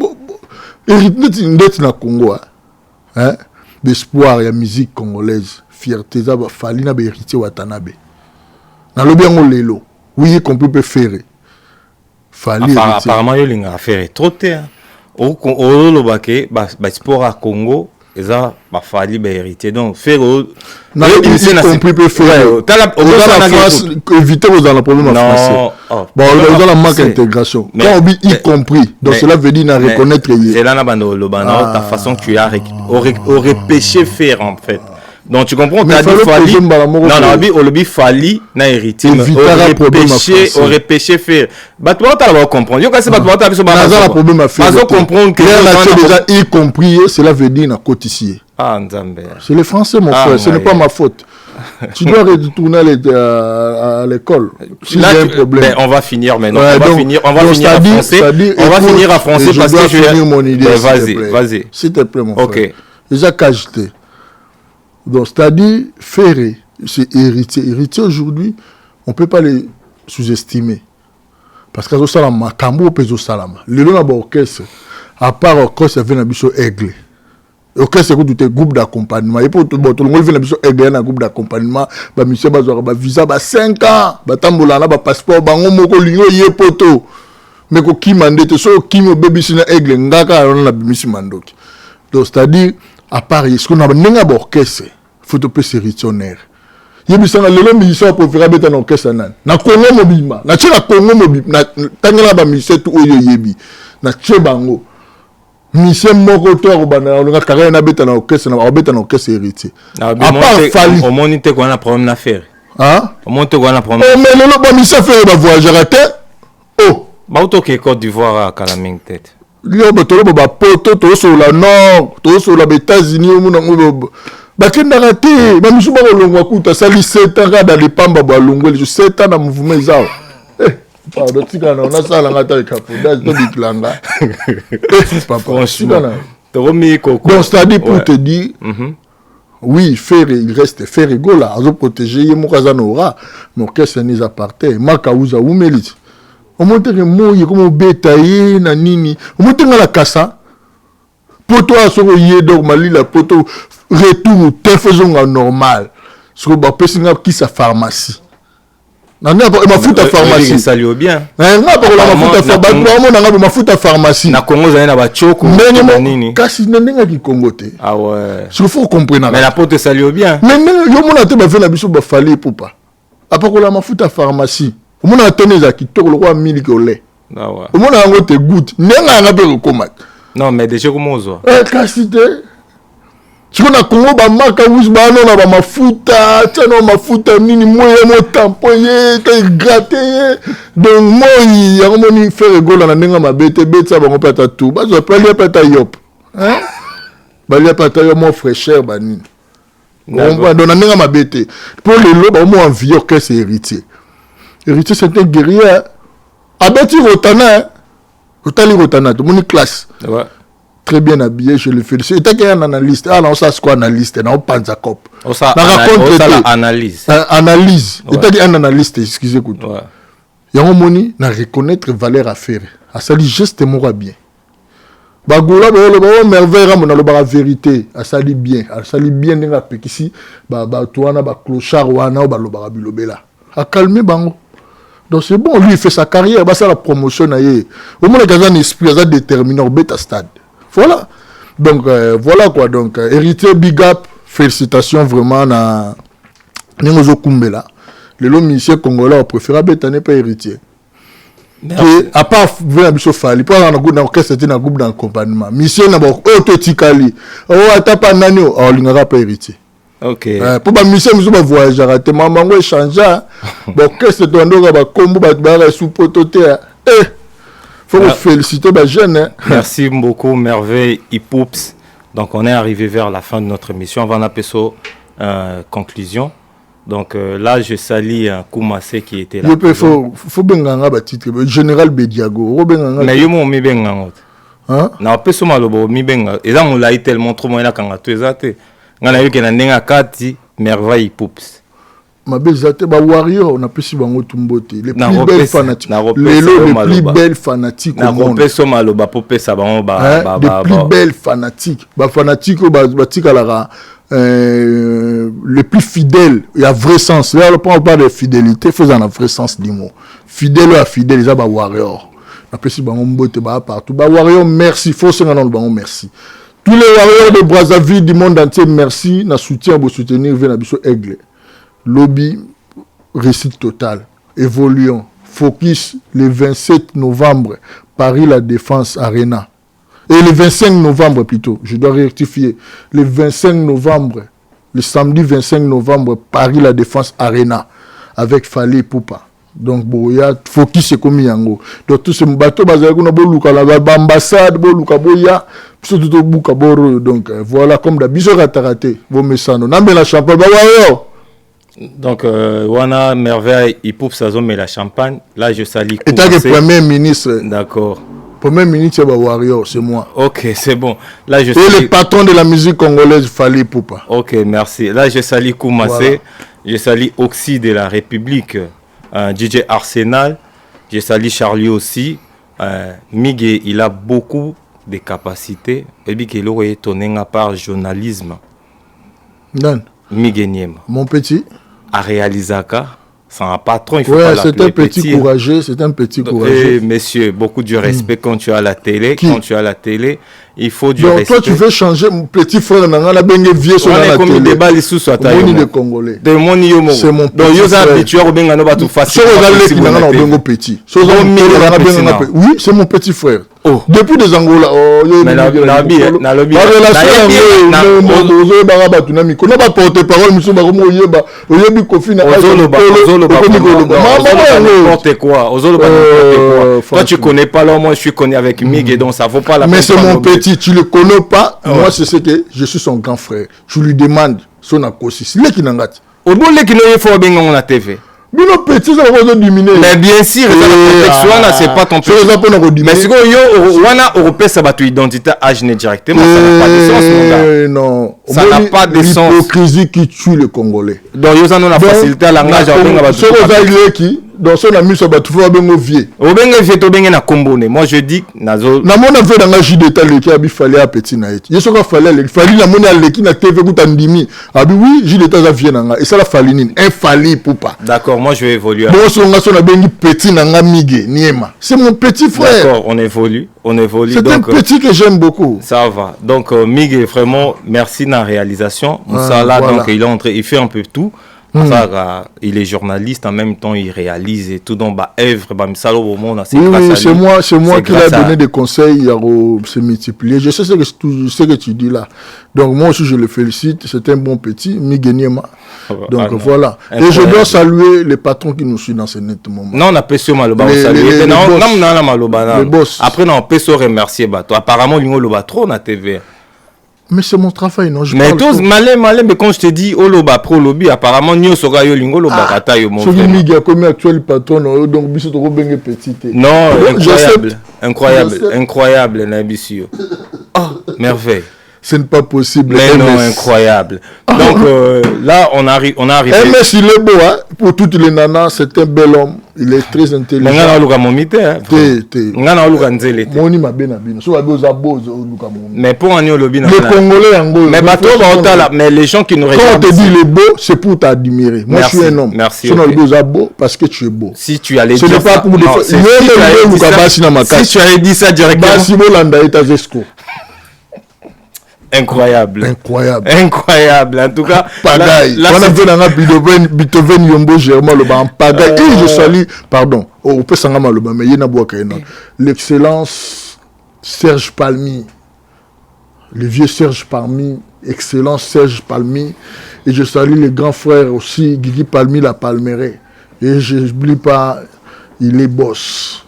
A: héritier na Congo hein d'espoir et musique congolaise fierté ça va fali na héritier Watanabe na lobi ngo lelo oui qu'on peut faire fali
B: apparemment yo linga faire trop te o lo baké ba sport à Congo eza ba fali ba héritier donc faire
A: na lobi qu'on peut faire la France éviter aux dans problème en français bon dans la manque d'intégration quand on dit y compris donc cela veut dire na reconnaître
B: c'est là na bando lo bana ta façon tu as aurait péché faire en fait. Donc tu comprends, tu as dit Fali. Non, Olobi Fali n'a hérité. Aurait péché faire. Bah, tu vas comprendre. Yo, quand c'est pas tu vas
A: problème à faire.
B: Tu vas comprendre que
A: déjà y compris, cela veut dire na côte ici.
B: Ah, Nzambe.
A: C'est les Français, mon frère. Ce n'est pas ma faute. Tu dois retourner à l'école. Si
B: là,
A: il y a un problème.
B: Ben, on va finir maintenant. On va finir à français. On va finir à français parce que je
A: vais mon idée.
B: Vas-y.
A: S'il te plaît, mon frère.
B: Ok.
A: Déjà qu'ajouter. Donc, c'est-à-dire, faire c'est héritier. Héritier aujourd'hui, on ne peut pas les sous-estimer. Parce que ça, la tambour peut salama. Le long de l'orchestre, à part l'orchestre, il y a un aigle. L'orchestre, c'est un groupe d'accompagnement. Et pour tout le monde, il y a un groupe d'accompagnement. Monsieur Bazora, visa, 5 ans, tamboulana, passeport, moko lingo ye poto. Mais qui mandate, so qui me baby sina aigle, ngaka, on a bimisi mandoki. Donc, c'est-à-dire, à part, ce qu'on a un orchestre, il faut te payer héritier. Yebisanga lelo musicien préféré beta na orchestre nan na Congo mobima na tche na Congo mobima na tangela ba musicien tout oyo yebi na tche bango musicien moko to robana na carrière na beta na orchestre héritier à part Fali
B: au monite ko na problème na faire
A: hein
B: au monite ko na problème
A: mais lelo ba musicien fait ba voyager raté oh
B: ba auto ke Côte d'Ivoire à Kalaming tête
A: lio ba tolo ba poto to so la nord to so la États-Unis au monde bakendaka te bamisu bakolongwa kuta sali 7 ans dans les pamba balongweli 7 ans na mouvement ezao pardon tikana on a sala ngata ekapodage to biklanga papa tikana
B: tomi koko
A: donc c'est-à-dire pour te dire oui faire il reste faire rigola azo protéger yemokaza nora mais qu'est-ce n'est appartient maka uza umeliti au monte que moye comme beta ye na nini au monte ngala kasa poto asoko ye donc mali la poto retour te faisons normal ce que ba pesinga qui sa pharmacie nana ba mafuta pharmacie
B: ça lui bien
A: nga ba la mafuta pharmacie ba nga mafuta pharmacie
B: na Congo za na ba choko
A: nini kasi nenga ki Congo te
B: ah ouais
A: il faut comprendre
B: mais la pote ça lui bien
A: mais yo mona te ba fait na biso ba fali popa apa ko la mafuta pharmacie o mona teneza ki to ko 1000 ko le
B: ah ouais
A: o mona ngo te good nenga nga be ko mat
B: non mais déjà comment ozo
A: kasi te siko na Congo bamaka wuzi banona bamafuta tiano mafuta nini moye mo tampo ye te gratte ye donc moi yango moni faire gola na ndenge mabete betsa bango pata tout bazo pali pata yop hein bali pata yo mo fraîcheur banini on va donner ndenge mabete pour les loba mo envie que c'est héritier c'est un guerrier abeti rotana otali rotana to moni classe
B: ouais
A: très bien habillé, je le félicite. Il y a un analyste. Ah non, ça c'est quoi analyste? Non, pas de cop.
B: Ça analyse.
A: Analyse. Il y a un analyste, excusez-moi. Il y a un moni, na reconnaître valeur à faire. À ça dit geste moi bien. Bagoula ba merveille ramona lo ba vérité. À ça dit bien. À ça dit bien nga pekisi ba toana ba clochard wana ba lo ba bilobela. À calmer bango. Donc c'est bon, lui il fait sa carrière, bah ça la promotion na yé. Au moins il a un esprit, il a déterminé au bêta stade. Voilà. Donc, voilà quoi. Donc, héritier Big Up, félicitations vraiment à Nengozo Kumbela. Le long monsieur congolais, on préfère n'est pas héritier. À part, vous avez vu Fali, pour avoir un groupe d'orchestre, c'était un groupe d'accompagnement. Monsieur n'a pas autotikali. Oh, t'as pas nani, oh, il n'a pas héritier.
B: Ok.
A: Pour ma monsieur, nous avons voyagé, raté, maman, on change. Bon, qu'est-ce que tu as dit, combo, bah, sous pototé. Faut féliciter les jeunes. Hein.
B: Merci beaucoup, Merveille Ipoups. Donc, on est arrivé vers la fin de notre émission. On va en appeler ça conclusion. Donc, là, je salue Koumassé qui était là.
A: Il faut bien titre. Général Bediago.
B: Mais il m'a mis bien. Hein? Non, pas seulement le mi bien. Et là, on l'a tellement trop moyen quand on a tout exaté. On a eu qu'il y a un kati Merveille Ipoups.
A: Ma belle ba warrior on a pu si bango tumbote les plus belles fanatiques les plus belles fanatiques au monde
B: les
A: plus belles fanatiques ba fanatiques ba tikala les plus fidèles il y a vrai sens là on parle pas de fidélité faut en vrai sens du mot fidèle à fidèle ça ba warrior on a pu si bango mbote ba partout ba warrior merci faut se ngana bango merci tous les warriors de Brazzaville du monde entier merci na soutien pour soutenir vena biso aigle lobby, réussite totale. Évoluons. Focus le 27 novembre, Paris La Défense Arena. Et le 25 novembre plutôt, je dois rectifier. Le 25 novembre, le samedi 25 novembre, Paris La Défense Arena, avec Fali Poupa. Donc, boya, focus c'est comme yango. Donc, tout ce bateau, bazalakuna boluka la ambassade, boluka boya, surtout boluka boro. Donc, voilà, comme d'habitude, raté, vos messages. N'amène la champagne, bah ouais.
B: Donc, Wana Merveille, il pousse sa zone mais la champagne. Là, je salue.
A: Et t'as le premier ministre.
B: D'accord.
A: Premier ministre, c'est Warrior, c'est moi.
B: Ok, c'est bon. Là, je
A: salue... Et le patron de la musique congolaise, Fali Poupa.
B: Ok, merci. Là, je salue Koumassé. Voilà. Je salue Oxy de la République, DJ Arsenal. Je salue Charlie aussi. Miguel, il a beaucoup de capacités. Et puis qu'il aurait étonné par journalisme.
A: Non.
B: Miguel Niema.
A: Mon petit.
B: À Réalisaka. C'est un patron, il faut
A: ouais,
B: pas l'appeler
A: c'est un petit courageux, c'est un petit courageux.
B: Messieurs, beaucoup de respect quand tu as la télé.
A: Qui?
B: Quand tu as la télé, il faut du
A: donc,
B: respect.
A: toi, tu veux changer mon petit frère, Nanga, bengue vieux sur la
B: télé. Débat les sous soit
A: Moni de Congolais.
B: De Moni Yomo.
A: C'est mon petit
B: donc,
A: frère.
B: Donc, habitué au benga no batu facile.
A: Petit. Oui, c'est mon petit frère.
B: Oh.
A: Depuis des Angola,
B: mais la relation, n'importe quoi. Toi, tu connais pas l'homme, moi, je suis connu avec Miguel, donc ça vaut pas la peine.
A: Mais c'est mon petit, tu le connais pas. Moi, c'est ce que je suis son grand frère. Tu lui demandes son accosis. Il est qui n'a pas.
B: Au bout de l'équipe, il faut bien on la TV.
A: Mais petit, ça va dominer.
B: Mais bien sûr, c'est pas ton petit. Mais si on a européen, ça va te identité âge directement, ça n'a pas de sens, mon gars.
A: Non,
B: ça n'a pas de sens.
A: L'hypocrisie qui tue le Congolais.
B: Donc, ils ont la facilité à langage.
A: Donc, son ami, ça va tout faire bien vieux.
B: Moi, je dis, Nazo.
A: Na mona fait dans la J d'état le qui a fallait à petit naït. Il faut fallait il fallait la mona le qui na TV ku tandimi. Abi oui, J d'état ça vient nanga et ça la fallait nini infali pour pas.
B: D'accord, moi je vais évoluer.
A: Bon son nga son na bengi petit nanga Miguel Niema. C'est mon petit frère.
B: D'accord, on évolue. C'est
A: donc, un petit que j'aime beaucoup.
B: Ça va. Donc Miguel vraiment merci de la réalisation. Ça là voilà. Donc il fait un peu tout. Il est journaliste, en même temps il réalise et tout dans ma œuvre,
A: c'est moi qui l'ai donné des conseils à se multiplier. Je sais ce que tu dis là. Donc moi aussi je le félicite, c'est un bon petit, Miguel Niema. Donc voilà. Et je dois saluer les patrons qui nous suivent dans ce net moment.
B: Non, on a pas Maloba les boss. Après on peut se remercier apparemment il y a trop na TV.
A: Mais c'est mon travail, non?
B: Mais tous, malin, mais quand je te dis, Oloba Pro Lobby, apparemment, Nyo Soga Yolingo, Loba Kata Yo, mon frère.
A: Celui qui a comme actuel patron, donc Bissot Robenge Petit.
B: Non, incroyable, Nabissio. Oh, merveille.
A: Ce n'est pas possible.
B: Mais non, incroyable. Donc là, on arrive.
A: MS, il est beau, hein? Pour toutes les nanas, c'est un bel homme. Il est très intelligent.
B: Mais pour un lobby,
A: les Congolais,
B: mais les gens qui nous regardent.
A: Quand on te dit il est beau, c'est pour t'admirer. Moi, je suis un homme.
B: Merci.
A: Si on est beau parce que tu es beau.
B: Si tu allais
A: dire ça,
B: si tu avais dit ça directement. Incroyable. En tout cas,
A: pagaille. On a vu dans Beethoven Yombo Germain le ban pagaille. Et je salue, pardon, on peut s'en le ban, mais il y a l'excellence Serge Palmy, le vieux Serge Palmy, excellence Serge Palmy. Et je salue les grands frères aussi, Guigui Palmy, la Palmeraie. Et je n'oublie pas, il est boss.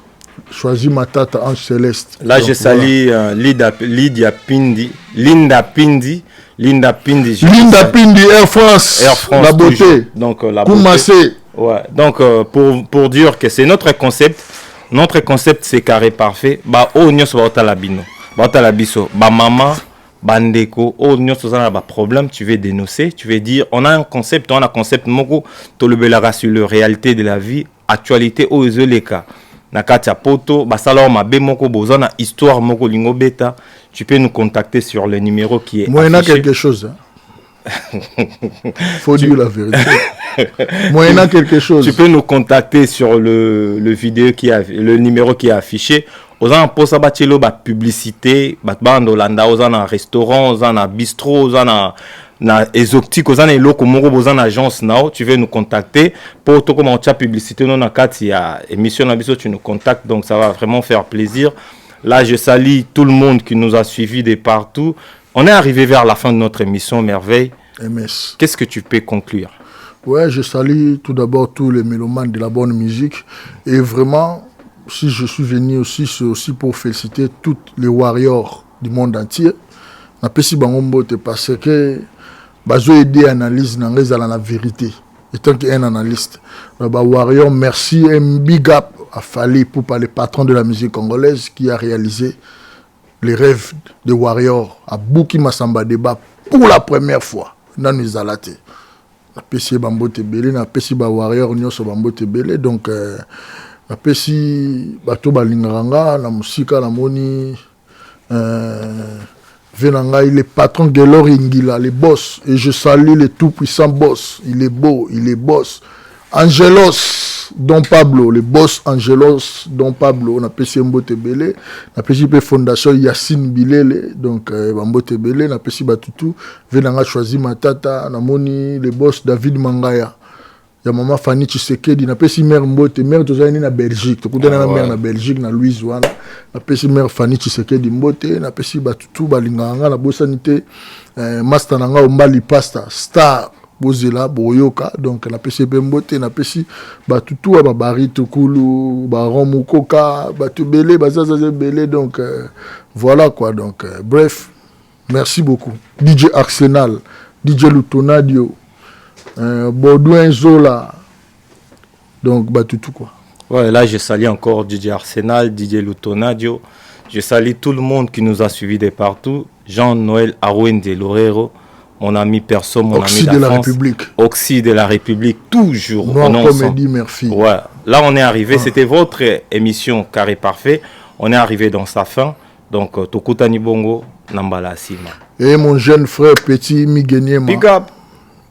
A: Choisis ma tante en céleste.
B: Là, je salue Linda Pindi,
A: Air France, la beauté.
B: Donc, la beauté. Ouais. Donc, pour dire que c'est notre concept. Notre concept, c'est carré parfait. Bah, oh, nous sommes à la bino. Bah, maman, bandeko, oh, nous sommes à la problème. Tu veux dénoncer, tu veux dire, on a un concept, moko, to le belara sur la réalité de la vie, actualité, aux les cas. Nakatia poto basala mabe moko bozana histoire moko lingo beta, tu peux nous contacter sur le numéro qui est
A: moi il y a quelque chose faut dire la vérité. Moi il y a quelque chose,
B: tu peux nous contacter sur le vidéo qui a le numéro qui est affiché. Ozana posa batelo ba publicité bat bando landa ozana restaurant ozana bistrot ozana na exotique ozana eloko moko bozana agence nao, tu veux nous contacter pour to comment tu as publicité non na kati ya émission na biso, tu nous contactes, donc ça va vraiment faire plaisir. Là je salue tout le monde qui nous a suivis de partout. On est arrivé vers la fin de notre émission Merveille.
A: MS.
B: Qu'est-ce que tu peux conclure?
A: Ouais, je salue tout d'abord tous les mélomanes de la bonne musique et vraiment si je suis venu aussi, c'est aussi pour féliciter tous les warriors du monde entier. Na pesi bangombo te parce que bazo aider analyse na ngeza la vérité. Étant qu'un analyste, bah warrior, merci, un big up à Fali pour les patrons de la musique congolaise qui a réalisé les rêves de warrior à Bouki Massamba Deba pour la première fois dans nos alatés. napesi bambote belé napesi ba warrior nyonso bambote belé donc napesi bato balinganga na musika na moni Venanga, il est patron Gelor Ingila, le boss. Et je salue le tout-puissant boss. Il est beau, il est boss. Angelos, Don Pablo, le boss Angelos, Don Pablo. On a PC Mbote Belé. On a PC Fondation Yassine Bilele. Donc, Mbote Belé, on a PC Batutu. Venanga choisi Matata. On a moni le boss David Mangaya. Ya maman Fanny Tshisekedi na pesi mère Mbote mère tozali na Belgique to kutana na mère na Belgique na Louise wana na pesi mère Fanny Tshisekedi Mbote na pesi batutu balinganga na bosanité master nanga ombali pasta star bozela boyoka donc na pesi be Mbote na pesi batutu ba barito kulu ba romukoka batu belé bazaza belé donc voilà quoi donc bref merci beaucoup DJ Arsenal DJ Lutonadio Baudouin Zola. Donc, tout quoi.
B: Ouais, là, je salue encore DJ Arsenal, DJ Lutonadio. Je salue tout le monde qui nous a suivis de partout. Jean-Noël Arouen de Lorero, mon ami perso, mon
A: Oxy
B: ami
A: de la République.
B: Oxy de la République, toujours.
A: Noir Comédie, merci.
B: Ouais, là, on est arrivé. C'était votre émission Carré Parfait. On est arrivé dans sa fin. Donc, Tokutani Bongo, Nambala Sima.
A: Et mon jeune frère petit Migueniema.
B: Big up.